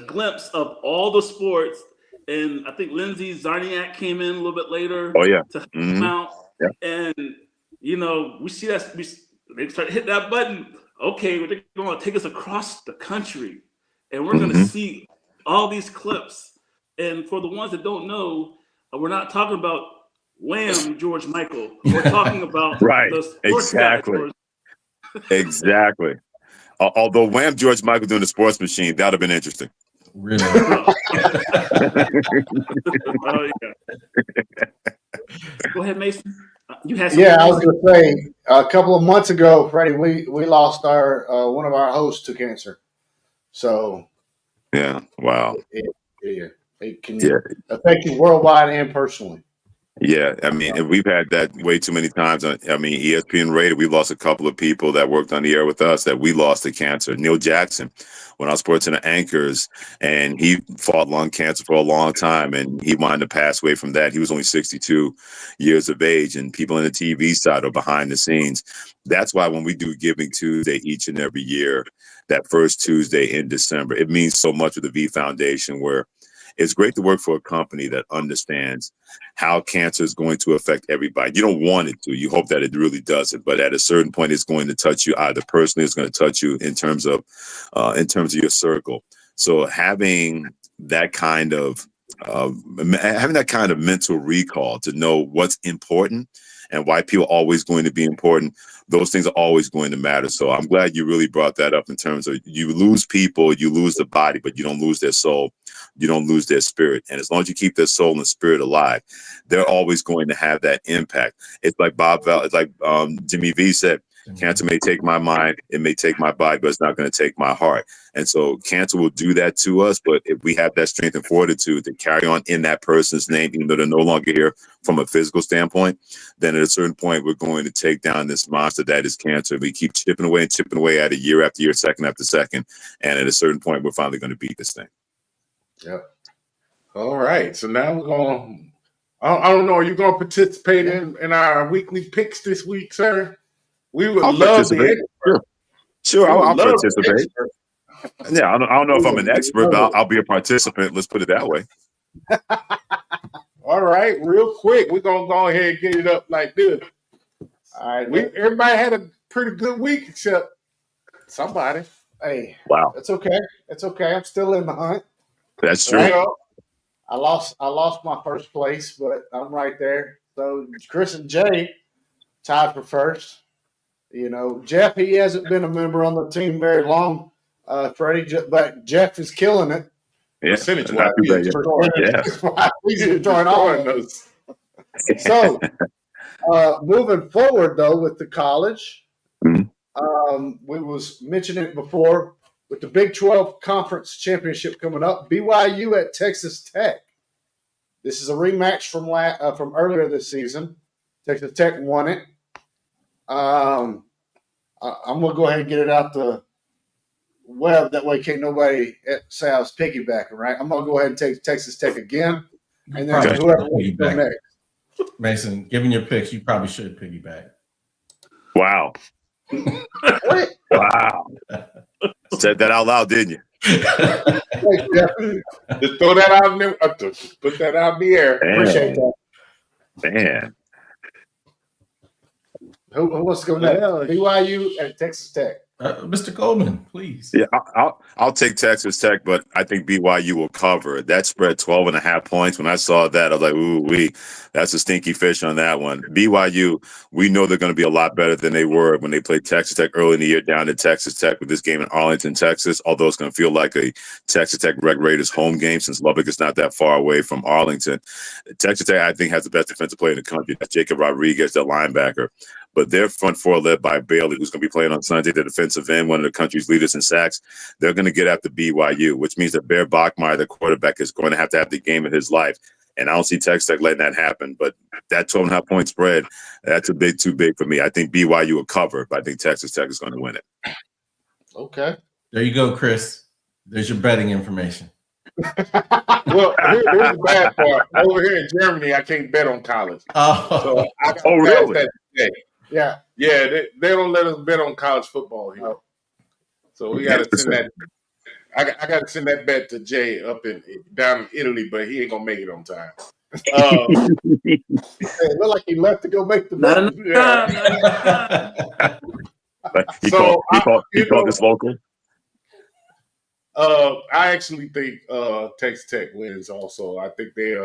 glimpse of all the sports. And I think Lindsey Zarniak came in a little bit later Oh, yeah. to help Mhm. him out. Yeah. And we see that they start hitting that button. Okay, they're going to take us across the country, and we're going to Mhm. see all these clips. And for the ones that don't know, we're not talking about Wham! George Michael. We're talking about Right. the sports guy. Exactly. Exactly. Although Wham! George Michael doing the Sports Machine, that would have been interesting. Really. Oh, yeah. Go ahead, Mason. You had something. Yeah, I was going to say a couple of months ago, Freddie, we lost our one of our hosts to cancer. So Yeah. Wow. it can Yeah. affect you worldwide and personally. Yeah, I mean, and we've had that way too many times. I mean, ESPN Radio, we lost a couple of people that worked on the air with us that we lost to cancer. Neil Jackson, when I was SportsCenter anchors, and he fought lung cancer for a long time, and he wanted to pass away from that. He was only 62 years of age, and people in the TV side or behind the scenes. That's why when we do Giving Tuesday each and every year, that first Tuesday in December, it means so much with the V Foundation, where it's great to work for a company that understands how cancer is going to affect everybody. You don't want it to. You hope that it really doesn't, but at a certain point, it's going to touch you either personally. It's going to touch you in terms of your circle. So having that kind of mental recall to know what's important and why people are always going to be important, those things are always going to matter. So I'm glad you really brought that up in terms of you lose people, you lose the body, but you don't lose their soul. You don't lose their spirit. And as long as you keep their soul and spirit alive, they're always going to have that impact. It's like Jimmy V said, cancer may take my mind, it may take my body, but it's not going to take my heart. And so cancer will do that to us. But if we have that strength and fortitude to carry on in that person's name, even though they're no longer here from a physical standpoint, then at a certain point, we're going to take down this monster that is cancer. We keep chipping away at it year after year, second after second. And at a certain point, we're finally going to beat this thing. Yep. All right. So now we're going to, I don't know, are you going to participate in our weekly picks this week, sir? We would I'll love participate. the Sure, I'll love participate. Yeah, I don't know if I'm an expert, but I'll be a participant. Let's put it that way. All right, real quick, we're gonna go ahead and get it up like this. All right. Everybody had a pretty good week except somebody. Hey, Wow, that's okay. It's okay. I'm still in the hunt. that's true. Right? I lost my first place, but I'm right there. So Chris and Jay tied for first. Jeff, he hasn't been a member on the team very long, Freddie, but Jeff is killing it. Yeah, Percentage not too bad. Yeah. He's enjoying all of it. us. So, moving forward, though, with the college, Mhm. we was mentioning it before with the Big 12 Conference Championship coming up. BYU at Texas Tech. This is a rematch from earlier this season. Texas Tech won it. I'm gonna go ahead and get it out the web. That way, can't nobody say I was piggybacking. Right? I'm gonna go ahead and take Texas Tech again, and then Probably whoever should wants to go piggyback. next. Mason, given your picks, you probably should piggyback. Wow. What? Wow. Said that out loud, didn't you? Thanks, Jeff. Just throw that out in there. Put that out in the air. Appreciate that. Man. Who wants to go next? Well, BYU and Texas Tech. Mr. Coleman, please. Yeah, I'll take Texas Tech, but I think BYU will cover. That spread 12.5 points. When I saw that, I was like, ooh, that's a stinky fish on that one. BYU, we know they're going to be a lot better than they were when they played Texas Tech early in the year down in Texas Tech with this game in Arlington, Texas, although it's going to feel like a Texas Tech Red Raiders home game since Lubbock is not that far away from Arlington. Texas Tech, I think, has the best defensive player in the country. That's Jacob Rodriguez, their linebacker. But their front four, led by Bailey, who's going to be playing on Sunday, the defensive end, one of the country's leaders in sacks, they're going to get after BYU, which means that Bear Bachmeier, the quarterback, is going to have the game of his life. And I don't see Texas Tech letting that happen. But that 12.5 point spread, that's a bit too big for me. I think BYU will cover, but I think Texas Tech is going to win it. Okay. There you go, Chris. There's your betting information. Well, here's the bad part. Over here in Germany, I can't bet on college. Oh, So I got Oh, really? that today. Yeah. Yeah, they don't let us bet on college football here. So we got to send that. I got to send that bet to Jay down in Italy, but he ain't gonna make it on time. It looked like he left to go make the not bet. enough time. Not enough time. But he So, called this local. I actually think Texas Tech wins. Also, I think they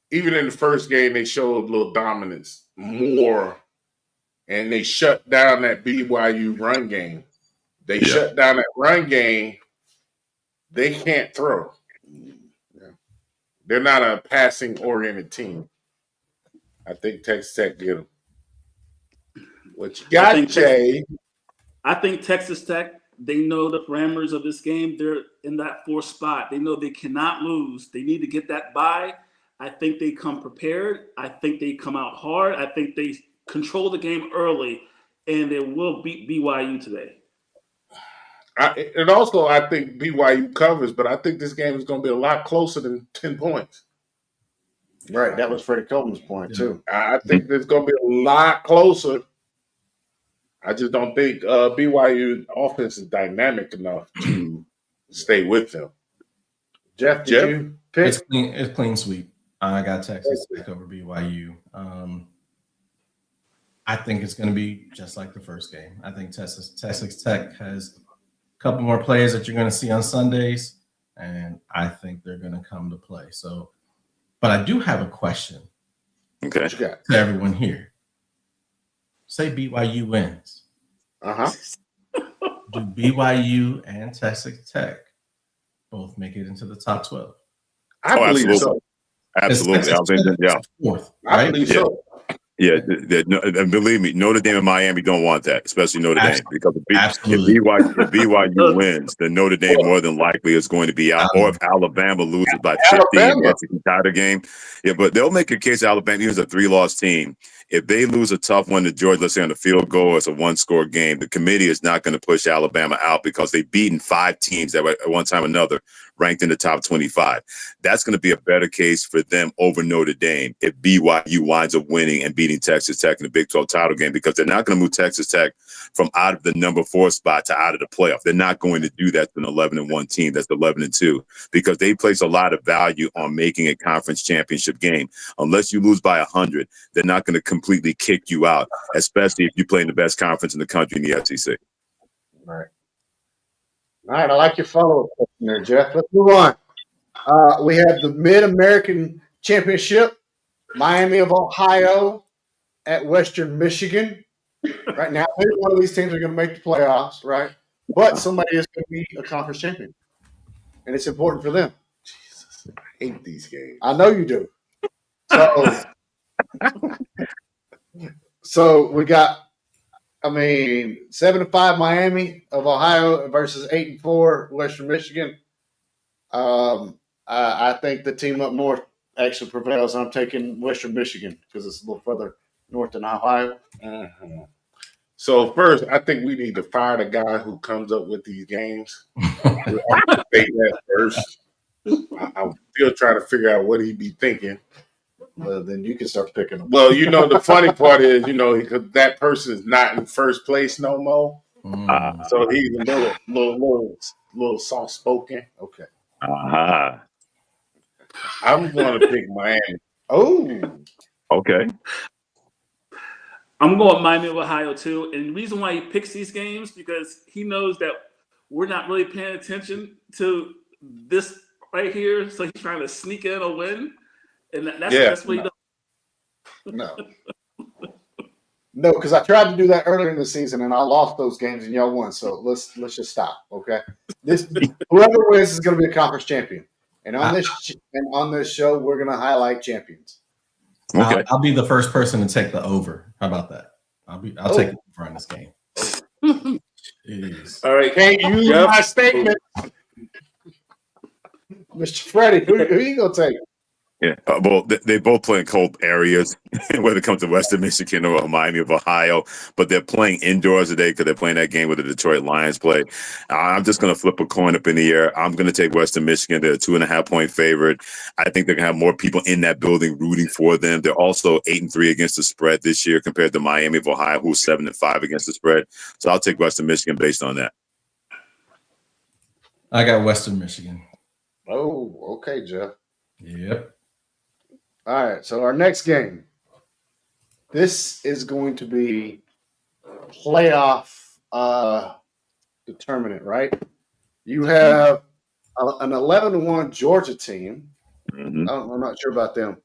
even in the first game they showed a little dominance more, and they shut down that BYU run game. They shut down that run game. They can't throw. They're not a passing-oriented team. I think Texas Tech get them. What you got, Jay? I think Texas Tech, they know the parameters of this game. They're in that fourth spot. They know they cannot lose. They need to get that bye. I think they come prepared. I think they come out hard. I think they control the game early, and they will beat BYU today. And also, I think BYU covers, but I think this game is going to be a lot closer than 10 points. Right. That was Freddie Coleman's point, too. I think it's going to be a lot closer. I just don't think BYU offense is dynamic enough to stay with them. Jeff, did you pick? It's clean sweep. I got Texas Tech over BYU. I think it's going to be just like the first game. I think Texas Tech has a couple more players that you're going to see on Sundays, and I think they're going to come to play. So, but I do have a question. Okay. What you got? To everyone here. Say BYU wins. Uh-huh. Do BYU and Texas Tech both make it into the top 12? I believe absolutely. so. Absolutely. Yeah. Fourth, I right? believe so. Yeah, and believe me, Notre Dame and Miami don't want that, especially Notre Dame, because if BYU wins, then Notre Dame more than likely is going to be out. Or if Alabama loses by 15, it's a tighter game. Yeah, but they'll make a case Alabama, even as a 3-loss team, if they lose a tough one to Georgia, let's say on the field goal, or it's a 1-score game, the committee is not going to push Alabama out because they've beaten 5 teams that were at one time or another ranked in the top 25. That's going to be a better case for them over Notre Dame if BYU winds up winning and beating Texas Tech in the Big 12 title game, because they're not going to move Texas Tech from out of the number 4 spot to out of the playoff. They're not going to do that to an 11-1 team that's 11-2, because they place a lot of value on making a conference championship game. Unless you lose by 100, they're not going to completely kick you out, especially if you play in the best conference in the country in the SEC. Right. All right. I like your follow-up question there, Jeff. Let's move on. We have the Mid-American Championship, Miami of Ohio at Western Michigan. Right now, maybe one of these teams are going to make the playoffs, right? But somebody is going to be a conference champion, and it's important for them. Jesus, I hate these games. I know you do. So, so we got, 7-5 Miami of Ohio versus 8-4 Western Michigan. I think the team up north actually prevails. I'm taking Western Michigan because it's a little further north than Ohio. Mhm. So first, I think we need to fire the guy who comes up with these games. We'll say that first. I'm still trying to figure out what he'd be thinking. Well, then you can start picking them. Well, the funny part is, that person is not in first place no more. So he's a little soft spoken. Okay. Aha. I'm going to pick Miami. Oh, Okay. I'm going Miami of Ohio too. And the reason why he picks these games because he knows that we're not really paying attention to this right here. So he's trying to sneak in a win. And that's what he does. no. No, because I tried to do that earlier in the season and I lost those games and y'all won. So let's just stop. Okay. Whoever wins is going to be a conference champion. And on this show, we're going to highlight champions. Okay. I'll be the first person to take the over. How about that? I'll take the over on this game. Jeez. All right. Can't use my statement. Mr. Freddie, who you going to take? Yeah. Well, they both play in cold areas, whether it comes to Western Michigan or Miami of Ohio, but they're playing indoors today because they're playing that game where the Detroit Lions play. I'm just going to flip a coin up in the air. I'm going to take Western Michigan. They're a 2.5-point favorite. I think they're going to have more people in that building rooting for them. They're also 8-3 against the spread this year compared to Miami of Ohio, who's 7-5 against the spread. So I'll take Western Michigan based on that. I got Western Michigan. Oh, okay, Jeff. Yep. All right, so our next game. This is going to be playoff determinant, right? You have an 11-1 Georgia team. Mm-hmm. I'm not sure about them.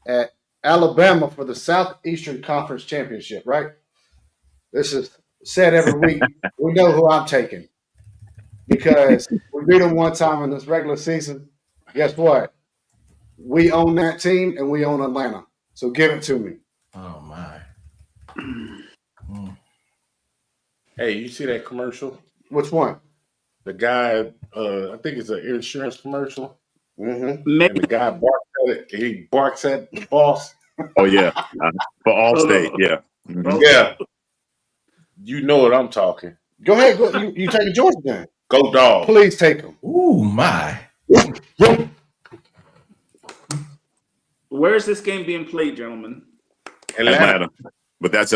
At Alabama for the Southeastern Conference Championship, right? This is said every week. We know who I'm taking because we beat them one time in this regular season. Guess what? We own that team and we own Atlanta. So give it to me. Oh my. Hey, you see that commercial? Which one? The guy, I think it's an insurance commercial. Mm-hmm. And the guy barks at it. He barks at the boss. Oh, yeah. For Allstate, yeah. Mhm. Yeah. You know what I'm talking. Go ahead. Go. You take a Georgia then. Go dog. Please take them. Ooh my. Where is this game being played, gentlemen? Atlanta. But that's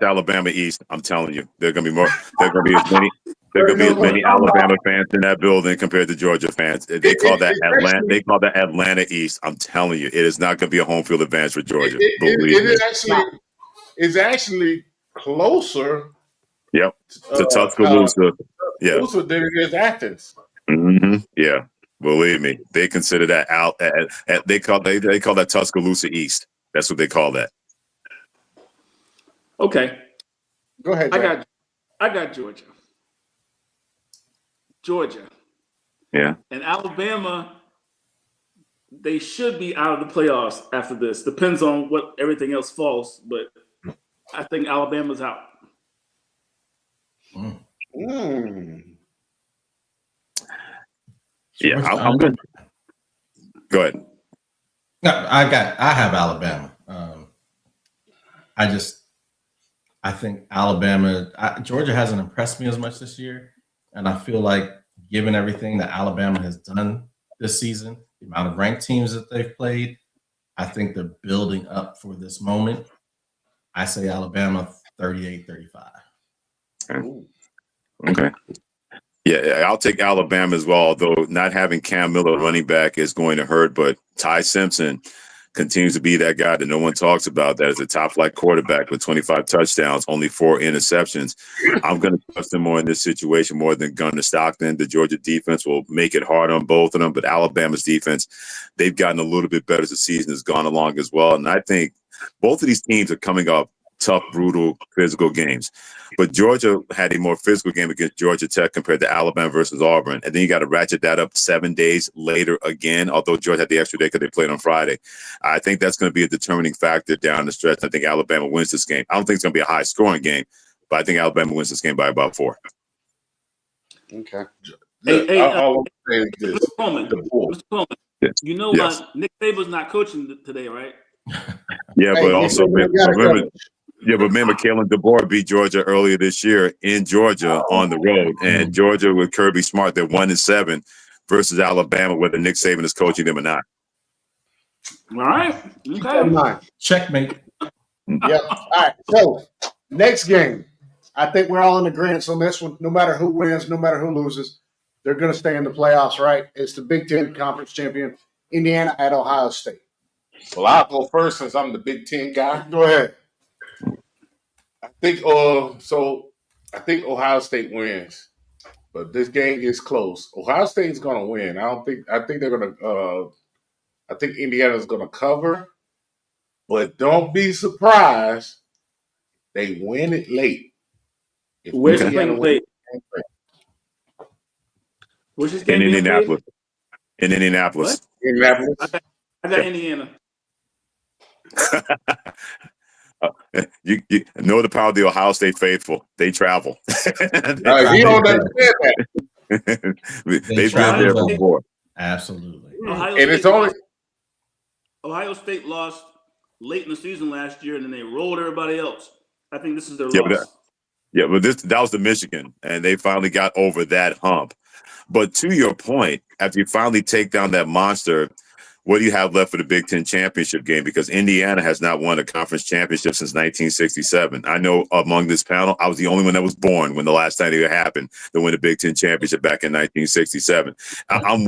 Alabama East. I'm telling you, there are gonna be more. There are gonna be as many. There are gonna be as many Alabama fans in that building compared to Georgia fans. They call that Atlanta. They call that Atlanta East. I'm telling you, it is not gonna be a home field advantage for Georgia. Believe me. It's actually closer. Yep. To Tuscaloosa. Yeah. Closer than it is Athens. Mm-hmm. Yeah. Believe me, they consider that out. They call that Tuscaloosa East. That's what they call that. Okay. Go ahead. Jack. I got Georgia. Georgia. Yeah. And Alabama, they should be out of the playoffs after this. Depends on what everything else falls, but I think Alabama's out. Yeah, I'm good. Go ahead. No, I have Alabama. I think Alabama, Georgia hasn't impressed me as much this year. And I feel like given everything that Alabama has done this season, the amount of ranked teams that they've played, I think they're building up for this moment. I say Alabama 38-35. Okay. Yeah, I'll take Alabama as well, although not having Cam Miller running back is going to hurt. But Ty Simpson continues to be that guy that no one talks about, that is a top-flight quarterback with 25 touchdowns, only 4 interceptions. I'm going to trust him more in this situation more than Gunnar Stockton. The Georgia defense will make it hard on both of them, but Alabama's defense, they've gotten a little bit better as the season has gone along as well. And I think both of these teams are coming up tough, brutal, physical games. But Georgia had a more physical game against Georgia Tech compared to Alabama versus Auburn. And then you got to ratchet that up 7 days later again, although Georgia had the extra day because they played on Friday. I think that's going to be a determining factor down the stretch. I think Alabama wins this game. I don't think it's going to be a high-scoring game, but I think Alabama wins this game by about 4. Okay. Hey, All I'm saying is this. Mr. Coleman, The bull. Mr. Coleman, Yes. you know Yes. Nick Saban's not coaching today, right? Yeah, Hey, but also you gotta remember, go. remember Kalen DeBoer beat Georgia earlier this year in Georgia on the road, and Georgia with Kirby Smart, they're 1-7 versus Alabama, whether Nick Saban is coaching them or not. All right. Keep that in Okay. mind. Checkmate. Yep. All right. So next game, I think we're all in agreement on this one. No matter who wins, no matter who loses, they're going to stay in the playoffs, right? It's the Big Ten Conference champion, Indiana at Ohio State. Well, I'll go first since I'm the Big Ten guy. Go ahead. I think I think Ohio State wins, but this game is close. Ohio State's gonna win. I think they're gonna I think Indiana's gonna cover, but don't be surprised they win it late. If Where's the Indiana playing wins played? it Where's this In game being played? Indianapols. In Indianapolis. What? Indianapolis, I got Indiana. You know the power of the Ohio State faithful. They travel. he don't understand that. They've been travel there well. before. Absolutely. And it's only Ohio State lost late in the season last year, and then they rolled everybody else. I think this is their Yeah, loss. but that was the Michigan, and they finally got over that hump. But to your point, after you finally take down that monster, what do you have left for the Big Ten championship game? Because Indiana has not won a conference championship since 1967. I know among this panel, I was the only one that was born when the last time it happened to win the Big Ten championship back in 1967. I'm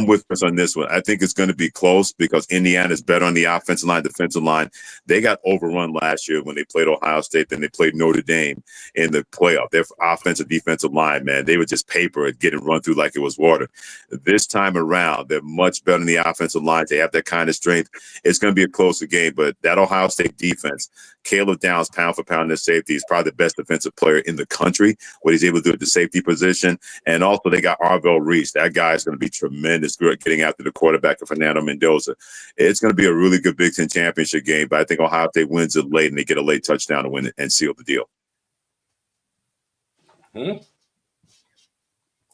with us on this one. I think it's going to be close because Indiana is better on the offensive line, defensive line. They got overrun last year when they played Ohio State, then they played Notre Dame in the playoff. Their offensive, defensive line, man, they were just paper getting run through like it was water. This time around, they're much better in the offensive line. They have that kind of strength. It's going to be a closer game, but that Ohio State defense, Caleb Downs, pound for pound, their safety, is probably the best defensive player in the country. What he's able to do at the safety position. And also they got Arvell Reese. That guy is going to be tremendous good getting after the quarterback of Fernando Mendoza. It's going to be a really good Big Ten championship game, but I think Ohio State wins it late and they get a late touchdown to win it and seal the deal.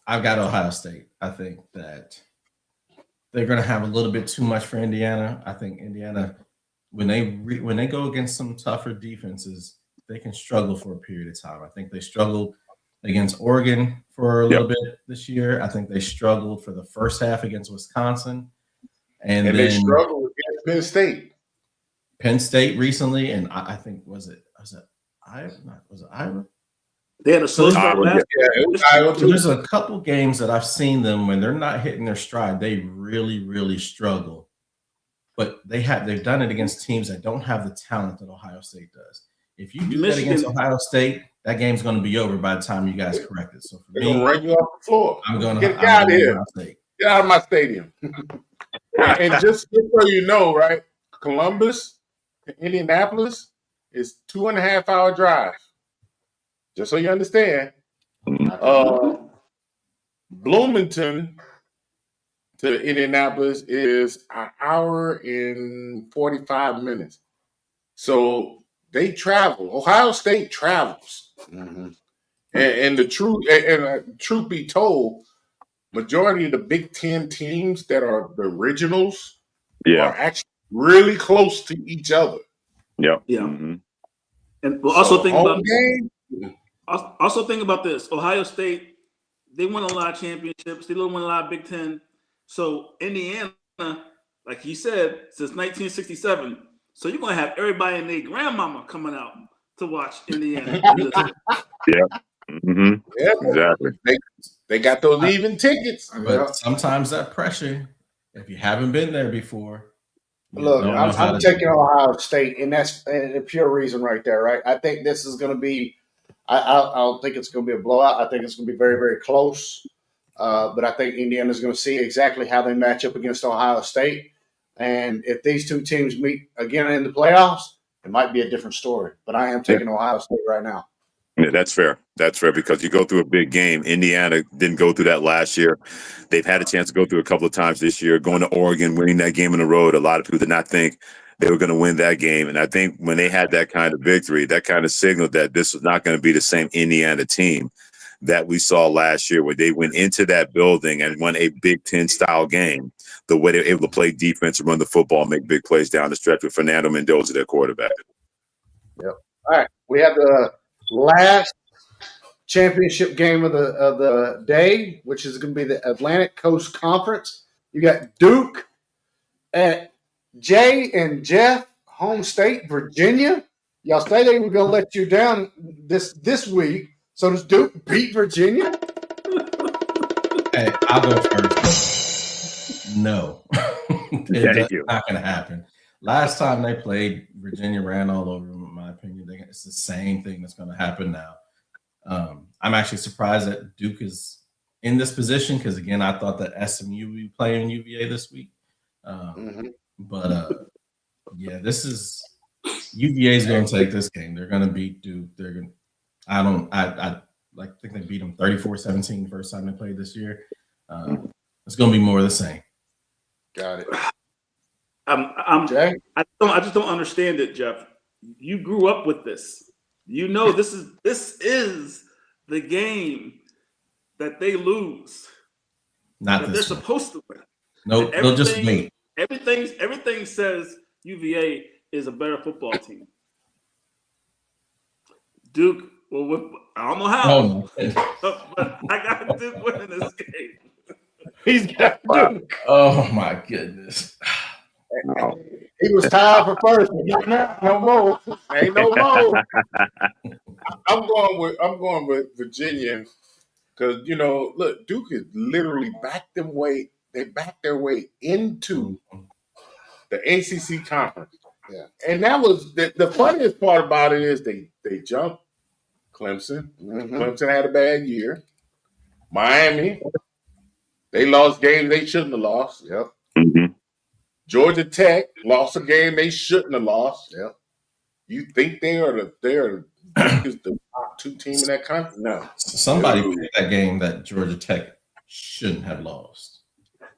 I've got Ohio State. I think that they're going to have a little bit too much for Indiana. I think Indiana, when they go against some tougher defenses, they can struggle for a period of time. I think they struggled against Oregon for a little bit this year. I think they struggled for the first half against Wisconsin, and then they struggled against Penn State. Penn State recently, and I think was it Iowa? They had a slow start last Yeah, it was Iowa too. There's a couple games that I've seen them when they're not hitting their stride, they really, really struggle. But they've done it against teams that don't have the talent that Ohio State does. If you do that against Ohio State, that game's going to be over by the time you guys correct it. So for They're me, going to run you off the floor. I'm going to Get out of here. Ohio State. Get out of my stadium. And just so you know, right, Columbus to Indianapolis is 2.5 hour drive. Just so you understand. Bloomington to Indianapolis is an hour and 45 minutes. So they travel. Ohio State travels. Mm-hmm. And the truth be told, majority of the Big Ten teams that are the originals are actually really close to each other. Yeah. Mm-hmm. And we'll also think about game. Also think about this. Ohio State, they won a lot of championships. They won a lot of Big Ten. So Indiana, like he said, since 1967. So you're gonna have everybody and their grandmama coming out to watch Indiana. Mm-hmm. Yeah, exactly. They got those even tickets. But sometimes that pressure, if you haven't been there before. Look, I'm taking Ohio State, and that's a pure reason right there, right? I think this is going to be I don't think it's going to be a blowout. I think it's going to be very, very close. But I think Indiana's going to see exactly how they match up against Ohio State. And if these two teams meet again in the playoffs, it might be a different story. But I am taking Ohio State right now. Yeah, that's fair. That's fair because you go through a big game. Indiana didn't go through that last year. They've had a chance to go through a couple of times this year. Going to Oregon, winning that game on the road, a lot of people did not think they were going to win that game. And I think when they had that kind of victory, that kind of signaled that this was not going to be the same Indiana team that we saw last year, where they went into that building and won a Big Ten style game. The way they were able to play defense and run the football, make big plays down the stretch with Fernando Mendoza, their quarterback. Yep. All right, we have the last championship game of the day, which is going to be the Atlantic Coast Conference. You got Duke at Jay and Jeff, home state, Virginia. Y'all say they were going to let you down this week. So does Duke beat Virginia? Hey, I'll go first. No. It's not going to happen. Last time they played, Virginia ran all over them, in my opinion. It's the same thing that's going to happen now. I'm actually surprised that Duke is in this position because, again, I thought that SMU would be playing UVA this week. But, yeah, this is – UVA is going to take this game. They're going to beat Duke. They're going – I think they beat them 34-17 the first time they played this year. It's going to be more of the same. Got it. I just don't understand it, Jeff. You grew up with this. You know this is the game that they lose. Not that this they're one. supposed to win. Nope, they'll just wait. Everything says UVA is a better football team. Duke, well, I don't know how, but I got Duke winning this game. He's got Duke. Oh my goodness. He was tied for first, but not no more. Ain't no more. I'm going with Virginia because look, Duke is literally backed their way into the ACC conference. Yeah, and that was the funniest part about it is they jumped Clemson. Clemson had a bad year. Miami, they lost games they shouldn't have lost. Yep. Georgia Tech lost a game they shouldn't have lost. Yep. You think they're the top two team in that country? No. Somebody picked that game that Georgia Tech shouldn't have lost.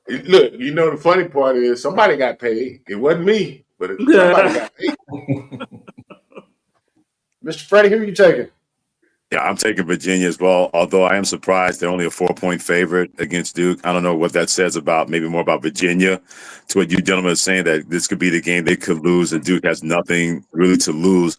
Look, the funny part is somebody got paid. It wasn't me, but somebody got paid. Mr. Freddie, who are you taking? Yeah, I'm taking Virginia as well, although I am surprised they're only a 4-point favorite against Duke. I don't know what that says about maybe more about Virginia to what you gentlemen are saying, that this could be the game they could lose and Duke has nothing really to lose.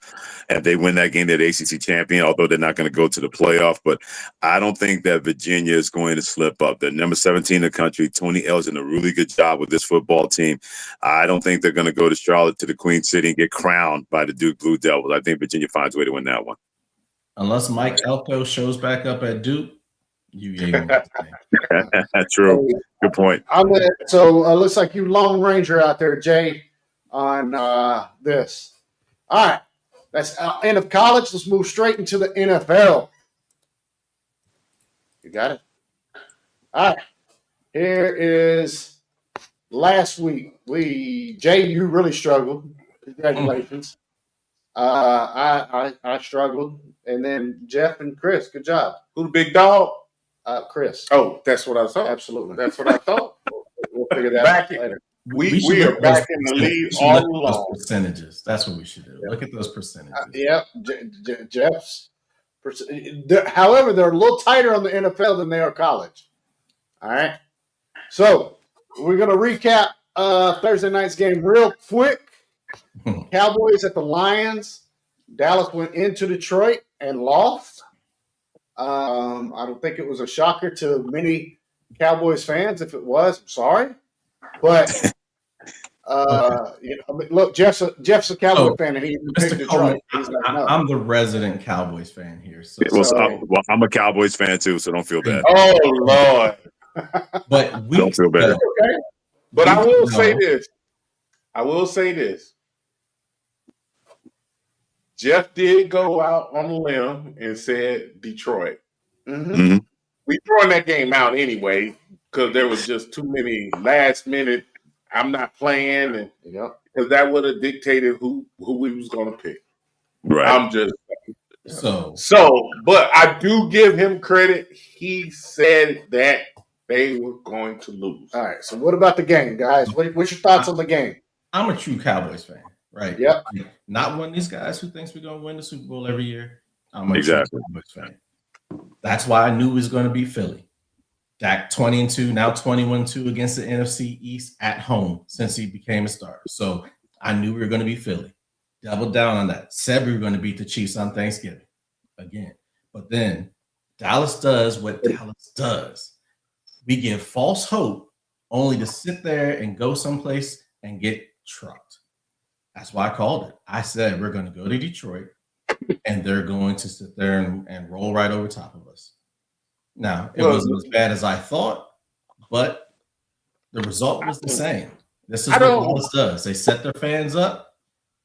And if they win that game, they're the ACC champion, although they're not going to go to the playoff. But I don't think that Virginia is going to slip up. They're number 17 in the country. Tony L's done a really good job with this football team. I don't think they're going to go to Charlotte, to the Queen City, and get crowned by the Duke Blue Devils. I think Virginia finds a way to win that one. Unless Mike Elko shows back up at Duke, UVA wins. True. Good point. So looks like you Lone Ranger out there, Jay, on this. All right. That's end of college. Let's move straight into the NFL. You got it? All right. Here is last week. Jay, you really struggled. Congratulations. I struggled. And then Jeff and Chris, good job. Who the big dog? Chris. Oh, that's what I thought. Absolutely. That's what I thought. We'll figure that out later. We are back in the lead all along. Percentages. That's what we should do. Look at those percentages. Jeff's. However, they're a little tighter on the NFL than they are college. All right. So we're going to recap Thursday night's game real quick. Cowboys at the Lions. Dallas went into Detroit and lost. I don't think it was a shocker to many Cowboys fans. If it was, I'm sorry. But look, Jeff's a Cowboy fan, and he picked Detroit. I'm the resident Cowboys fan here. I'm a Cowboys fan too, so don't feel bad. Oh Lord! But don't feel bad. Okay. But I will say this. Jeff did go out on a limb and said Detroit. We throwing that game out anyway because there was just too many last minute I'm not playing, and Yep. because that would have dictated who we was going to pick. Right. I'm just So but I do give him credit. He said that they were going to lose. All right. So what about the game, guys? What's your thoughts on the game? I'm a true Cowboys fan, right? Yep. Not one of these guys who thinks we're going to win the Super Bowl every year. I'm a Exactly. true Cowboys fan. That's why I knew it was going to be Philly. Dak 20-2, now 21-2 against the NFC East at home since he became a starter. So I knew we were going to be Philly. Doubled down on that. Said we were going to beat the Chiefs on Thanksgiving again. But then Dallas does what Dallas does. We give false hope only to sit there and go someplace and get trucked. That's why I called it. I said we're going to go to Detroit and they're going to sit there and roll right over top of us. Now, it wasn't as bad as I thought, but the result was the same. This is what Dallas does. They set their fans up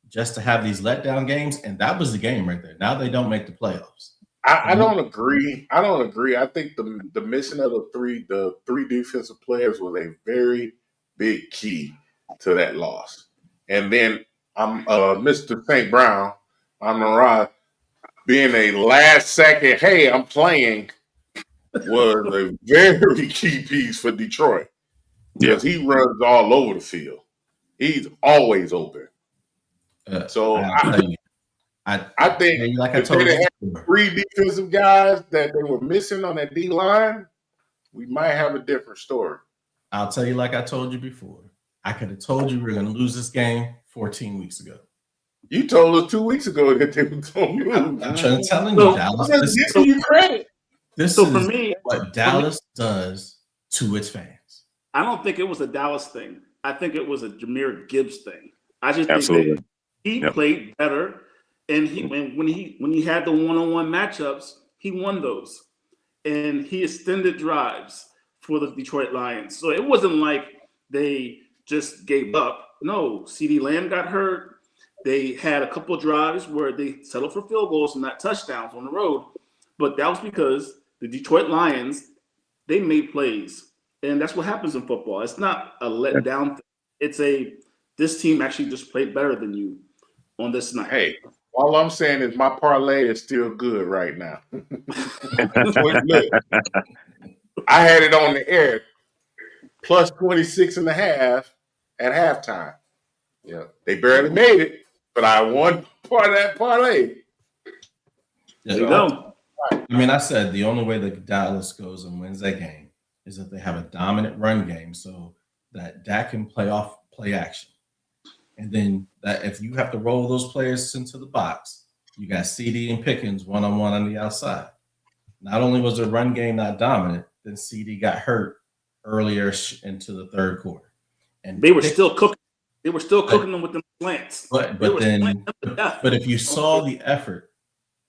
just to have these letdown games, and that was the game right there. Now they don't make the playoffs. I don't agree. I think the missing of the three defensive players was a very big key to that loss. And then I'm Mr. St. Brown, I'm Narad, being a last second, hey, I'm playing, was a very key piece for Detroit. Because he runs all over the field. He's always open. So I think like I if told they you, had three defensive guys that they were missing on that D line, we might have a different story. I'll tell you like I told you before. I could have told you we were going to lose this game 14 weeks ago. You told us 2 weeks ago that they were going to lose. I'm trying to tell you, Dallas. I'm just giving you credit. This So is for me, what Dallas does to its fans. I don't think it was a Dallas thing. I think it was a Jahmyr Gibbs thing. I just Absolutely. think that he played better, and when he had the one-on-one matchups, he won those, and he extended drives for the Detroit Lions. So it wasn't like they just gave up. No, CeeDee Lamb got hurt. They had a couple of drives where they settled for field goals and not touchdowns on the road, but that was because the Detroit Lions, they made plays. And that's what happens in football. It's not a letdown thing. It's this team actually just played better than you on this night. Hey, all I'm saying is my parlay is still good right now. Look, I had it on the air, plus 26.5 at halftime. Yeah, they barely made it, but I won part of that parlay. There you go. I mean, I said the only way that Dallas goes and wins that game is if they have a dominant run game so that Dak can play action. And then that if you have to roll those players into the box, you got CD and Pickens one-on-one on the outside. Not only was the run game not dominant, then CD got hurt earlier into the third quarter. And they were still cooking. They were still cooking them with them slants. But if you saw the effort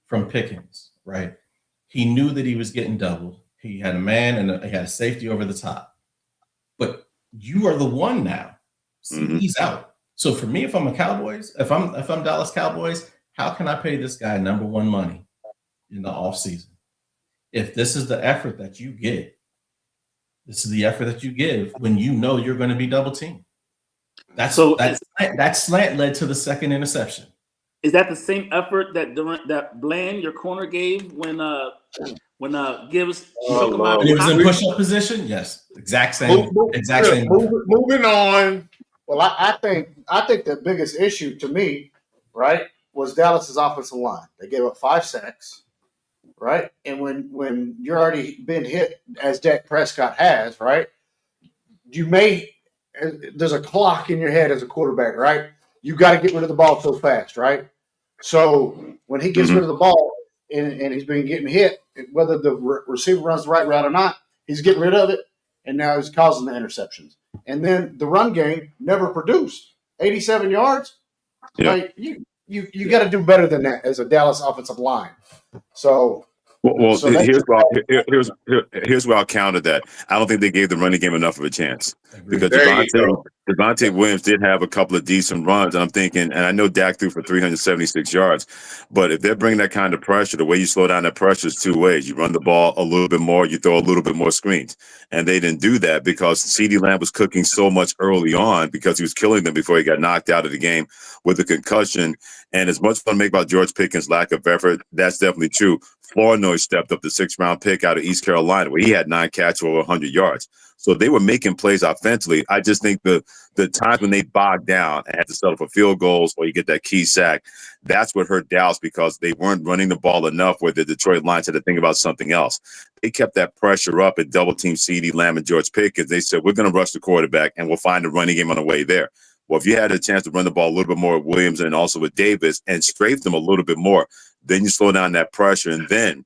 from Pickens, right, he knew that he was getting doubled. He had a man and he had a safety over the top. But you are the one now. He's out. So for me, if I'm a Cowboys, if I'm Dallas Cowboys, how can I pay this guy number one money in the offseason? If this is the effort that you get, this is the effort that you give when you know you're going to be double teamed. That slant led to the second interception. Is that the same effort that Bland, your corner, gave when Gibbs took him out? When he was in push-up position? Yes, exact same. Moving on. Well, I think the biggest issue to me, right, was Dallas's offensive line. They gave up 5 sacks, right? And when you're already been hit, as Dak Prescott has, right, there's a clock in your head as a quarterback, right? You got to get rid of the ball so fast, right? So when he gets rid of the ball and he's been getting hit, whether the receiver runs the right route or not, he's getting rid of it, and now he's causing the interceptions. And then the run game never produced 87 yards. Yeah. Like you got to do better than that as a Dallas offensive line. So Well, So that's here's where I'll counter that. I don't think they gave the running game enough of a chance Agreed. because There you go. Devontae Williams did have a couple of decent runs, and I'm thinking, and I know Dak threw for 376 yards, but if they're bringing that kind of pressure, the way you slow down that pressure is two ways: you run the ball a little bit more, you throw a little bit more screens, and they didn't do that because CeeDee Lamb was cooking so much early on because he was killing them before he got knocked out of the game with a concussion. And as much fun make about George Pickens' lack of effort, that's definitely true. Flournoy stepped up, the 6th-round pick out of East Carolina, where he had 9 catches over 100 yards. So they were making plays offensively. I just think the times when they bogged down and had to settle for field goals or you get that key sack, that's what hurt Dallas because they weren't running the ball enough where the Detroit Lions had to think about something else. They kept that pressure up and double-teamed CeeDee Lamb and George Pickens. They said, we're going to rush the quarterback and we'll find a running game on the way there. Well, if you had a chance to run the ball a little bit more with Williams and also with Davis and strafe them a little bit more, then you slow down that pressure, and then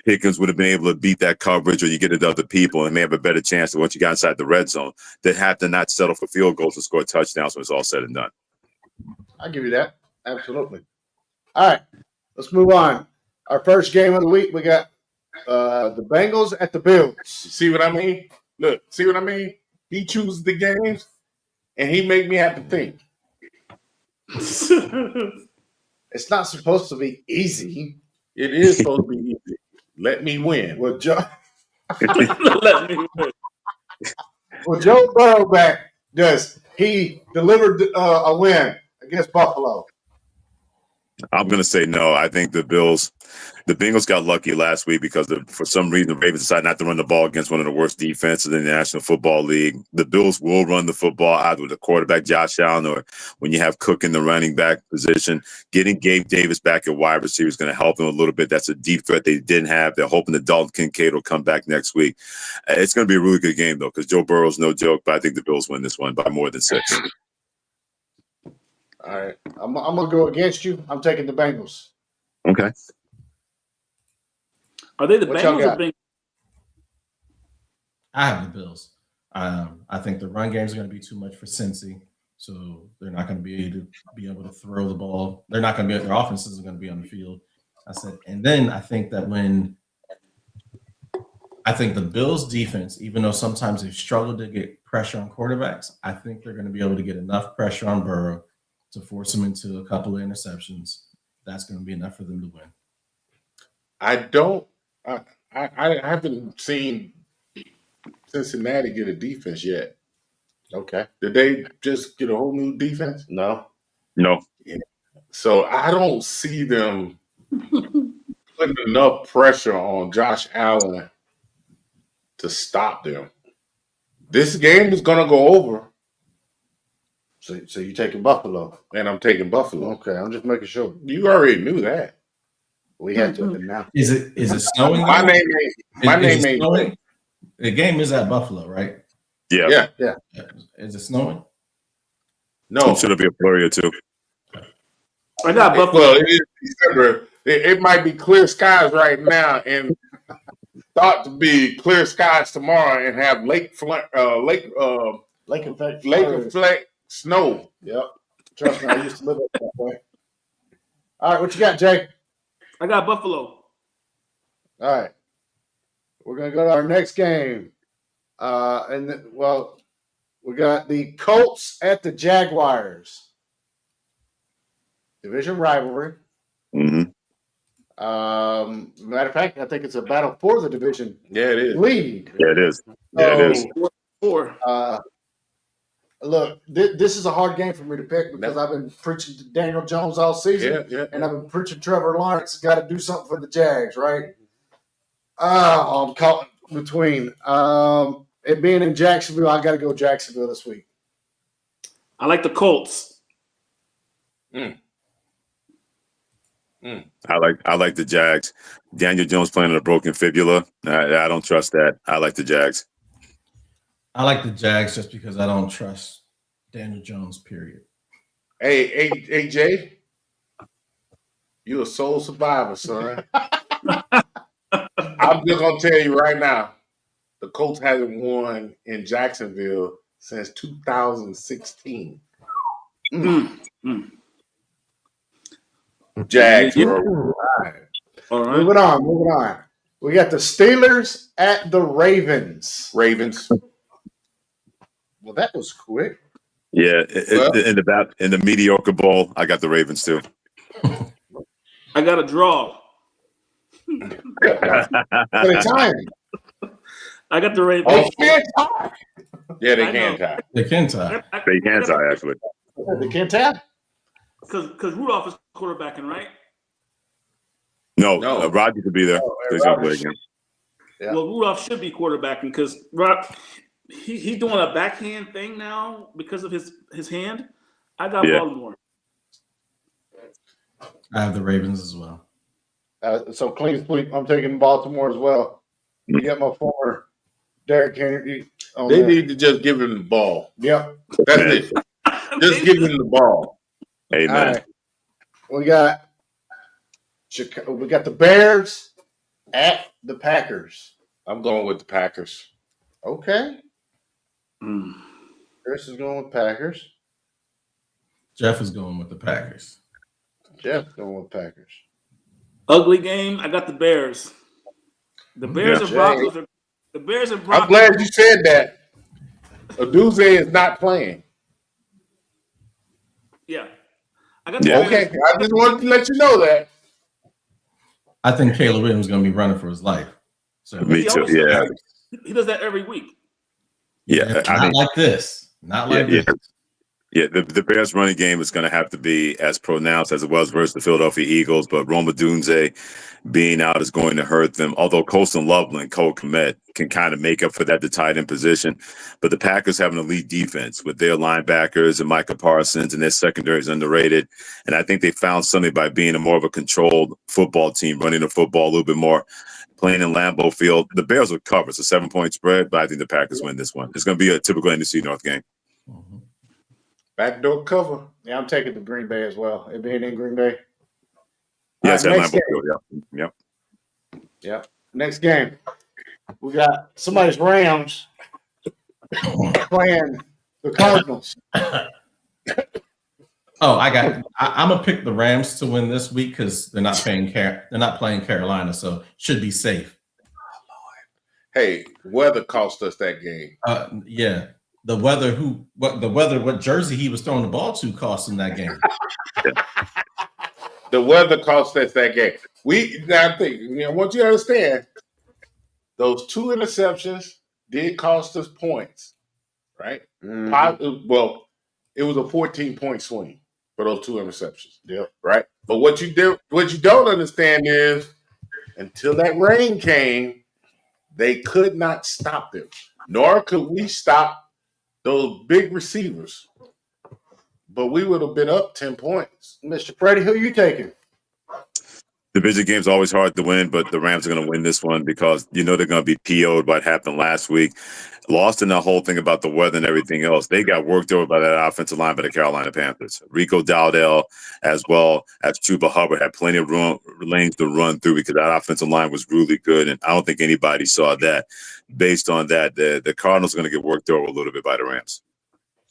Pickens would have been able to beat that coverage, or you get it to other people and may have a better chance than once you got inside the red zone that have to not settle for field goals and score touchdowns when it's all said and done. I'll give you that. Absolutely. All right, let's move on. Our first game of the week, we got the Bengals at the Bills. See what I mean? Look, see what I mean? He chooses the games, and he make me have to think. It's not supposed to be easy. It is supposed to be easy. Let me win. Well, Joe Let me win. Burrow back, does he delivered a win against Buffalo? I'm going to say no. I think the Bengals got lucky last week because for some reason the Ravens decided not to run the ball against one of the worst defenses in the National Football League. The Bills will run the football either with the quarterback Josh Allen or when you have Cook in the running back position. Getting Gabe Davis back at wide receiver is going to help them a little bit. That's a deep threat they didn't have. They're hoping that Dalton Kincaid will come back next week. It's going to be a really good game though because Joe Burrow's no joke, but I think the Bills win this one by more than 6. All right, I'm gonna go against you. I'm taking the Bengals. Okay. Are they the What y'all Bengals or got? Bengals? I have the Bills. I think the run game is going to be too much for Cincy, so they're not going to be able to throw the ball. They're not going to be. Their offense isn't going to be on the field. I said, and then I think that the Bills defense, even though sometimes they've struggled to get pressure on quarterbacks, I think they're going to be able to get enough pressure on Burrow to force him into a couple of interceptions. That's going to be enough for them to win. I haven't seen Cincinnati get a defense yet. Okay. Did they just get a whole new defense? No. No. So I don't see them putting enough pressure on Josh Allen to stop them. This game is going to go over, So you're taking Buffalo? and I'm taking Buffalo. Okay, I'm just making sure. You already knew that. We had to announce. Is it snowing? My name Is it ain't snowing? The game is at Buffalo, right? Yeah. Is it snowing? No. Should it be a flurry or two? I got Buffalo. Well, it is December. It might be clear skies right now, and thought to be clear skies tomorrow, and have lake effect snow. Yep. Trust me, I used to live up that way. All right, what you got, Jay? I got Buffalo. All right. We're going to go to our next game. We got the Colts at the Jaguars. Division rivalry. Mm-hmm. Matter of fact, I think it's a battle for the division Yeah, it is. lead. Yeah, it is. Yeah, it is. 4. Look, this is a hard game for me to pick because I've been preaching to Daniel Jones all season. Yeah. And I've been preaching Trevor Lawrence got to do something for the Jags, right? I'm caught between. It being in Jacksonville, I got to go Jacksonville this week. I like the Colts. I like the Jags. Daniel Jones playing on a broken fibula. I don't trust that. I like the Jags. I like the Jags just because I don't trust Daniel Jones, period. Hey, Jay, you a soul survivor, son. I'm just gonna tell you right now, the Colts hasn't won in Jacksonville since 2016. Jags, Yeah. bro. All right. Moving on. We got the Steelers at the Ravens. Ravens. Well, that was quick. Yeah, Well- in the mediocre bowl, I got the Ravens too. I got a draw. But it's time. I got the Ravens. Oh, can't tie. Yeah, they I can know. tie. They can tie. They can tie, actually. They can't tie. Because Rudolph is quarterbacking, right? No, No. Rodgers could be there. Oh, He's gonna play Rodgers. again. Yeah. Well, Rudolph should be quarterbacking because he's doing a backhand thing now because of his hand. I got Yeah. Baltimore. I have the Ravens as well. So clean sweep. I'm taking Baltimore as well. You got my former Derrick Henry. On They there. need to just give him the ball. Yep. That's it. Just give him the ball. Amen. All right. We got Chicago. We got the Bears at the Packers. I'm going with the Packers. Okay. Mm. Chris is going with Packers. Jeff is going with the Packers. Jeff's going with Packers. Ugly game. I got the Bears. The Bears Yeah. and Broncos are. The Bears and Broncos. I'm glad you said that. Aduze is not playing. Yeah. I got the Yeah. Bears. Okay, I just wanted to let you know that. I think Caleb Williams is going to be running for his life. So Me He too. always Yeah, does that. He does that every week. yeah. I not mean, like this. Not like yeah. this. Yeah, the Bears running game is going to have to be as pronounced as it was versus the Philadelphia Eagles, but Roma Dunze being out is going to hurt them. Although Colston Loveland, Cole Kmet can kind of make up for that, the tight end position. But the Packers have an elite defense with their linebackers and Micah Parsons, and their secondary is underrated. And I think they found something by being a more of a controlled football team, running the football a little bit more, playing in Lambeau Field. The Bears will cover. It's a 7-point spread, but I think the Packers win this one. It's going to be a typical NFC North game. Mhm. Backdoor cover. Yeah, I'm taking the Green Bay as well. It being in Green Bay. Yeah, All it's right, at next Lambeau game. Field. Yeah. Yep. Next game. We got somebody's Rams playing the Cardinals. Oh, I'm gonna pick the Rams to win this week because they're not playing Carolina, so should be safe. Hey, weather cost us that game. Yeah, what jersey he was throwing the ball to cost him that game. The weather cost us that game. I want you to understand, those 2 interceptions did cost us points, right? Mhm. Well, it was a 14-point swing for those 2 interceptions. Yep. Right? But what you don't understand is until that rain came, they could not stop them. Nor could we stop those big receivers. But we would have been up 10 points. Mr. Freddie, who you taking? Division game's always hard to win, but the Rams are going to win this one because they're going to be PO'd what happened last week. Lost in the whole thing about the weather and everything else. They got worked over by that offensive line by the Carolina Panthers. Rico Dowdell as well as Chuba Hubbard had plenty of lanes to run through because that offensive line was really good, and I don't think anybody saw that. Based on that, the Cardinals are going to get worked over a little bit by the Rams.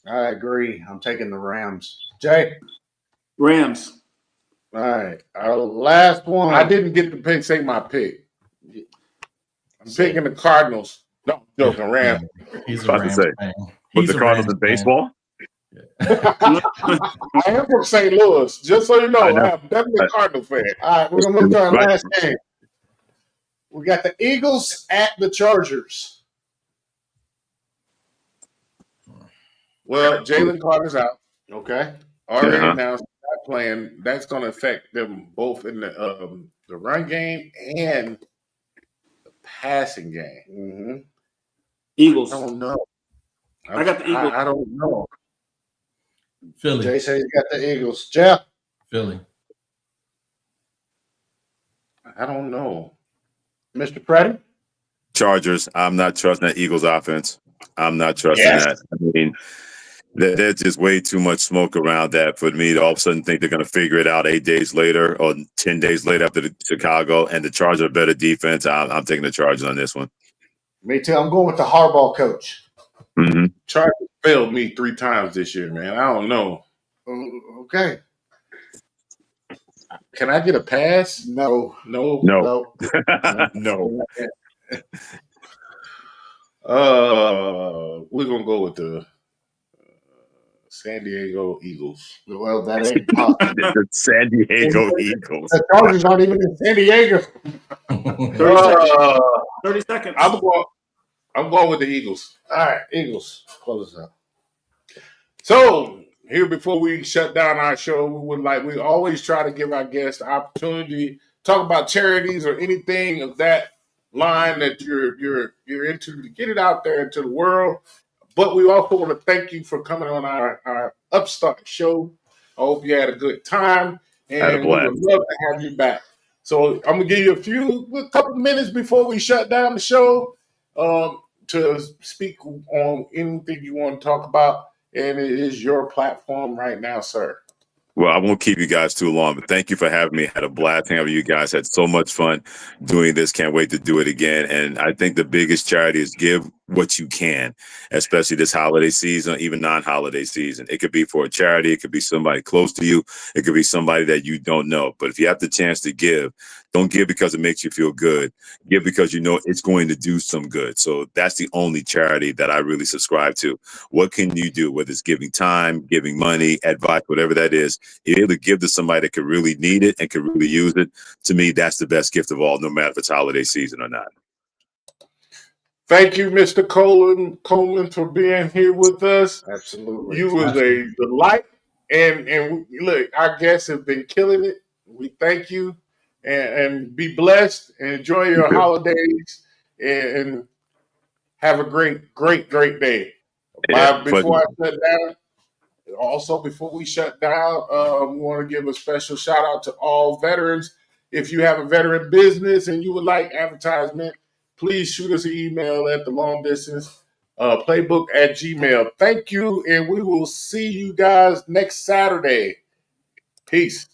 I agree. I'm taking the Rams. Jay? Rams. All right. Our last one. I didn't get to say my pick. I'm picking the Cardinals. No, I'm joking, Rams. He's a About to Rams say, fan. With He's the a Cardinals Rams in fan. baseball? I am from St. Louis, just so you know. I know. I'm definitely a Cardinal fan. All right, we're going to move to our Right. last game. We got the Eagles at the Chargers. Well, Jalen Carter's out. Okay. Already Uh-huh. announced not playing. That's going to affect them both in the run game and the passing game. Mm-hmm. Eagles. I don't know. I got the Eagles. I don't know. Philly. Jay said he's got the Eagles. Jeff? Philly. I don't know. Mr. Freddie? Chargers. I'm not trusting that Eagles offense. I'm not trusting Yes. that. I mean, there's just way too much smoke around that for me to all of a sudden think they're going to figure it out 8 days later or 10 days later after Chicago, and the Chargers are better defense. I'm taking the Chargers on this one. Me too. I'm going with the Harbaugh coach. Mm-hmm. Chargers failed me 3 times this year, man. I don't know. Okay. Can I get a pass? No. No. No, No. no. We're gonna go with the San Diego Eagles. Well, that ain't possible. The San Diego Eagles. The Chargers aren't even in San Diego. 30 seconds. Uh, 30 seconds. I'm going with the Eagles. All right, Eagles. Close us out. So here, before we shut down our show, we always try to give our guests the opportunity to talk about charities or anything of that line that you're into, to get it out there into the world. But we also want to thank you for coming on our Upstart show. I hope you had a good time, Had a and we blast. would love to have you back. So I'm gonna give you a couple minutes before we shut down the show to speak on anything you want to talk about. And it is your platform right now, sir. Well, I won't keep you guys too long, but thank you for having me. Had a blast having you guys. Had so much fun doing this. Can't wait to do it again. And I think the biggest charity is give what you can, especially this holiday season, even non-holiday season. It could be for a charity. It could be somebody close to you. It could be somebody that you don't know. But if you have the chance to give, don't give because it makes you feel good. Give because you know it's going to do some good. So that's the only charity that I really subscribe to. What can you do? Whether it's giving time, giving money, advice, whatever that is, you're able to give to somebody that could really need it and could really use it. To me, that's the best gift of all, no matter if it's holiday season or not. Thank you, Mr. Coleman, for being here with us. Absolutely. You was a delight. And look, our guests have been killing it. We thank you. And be blessed and enjoy your holidays and have a great, great, great day. Yeah, Before we shut down, we want to give a special shout out to all veterans. If you have a veteran business and you would like advertisement, please shoot us an email at the long distance playbook at gmail. Thank you, and we will see you guys next Saturday. Peace.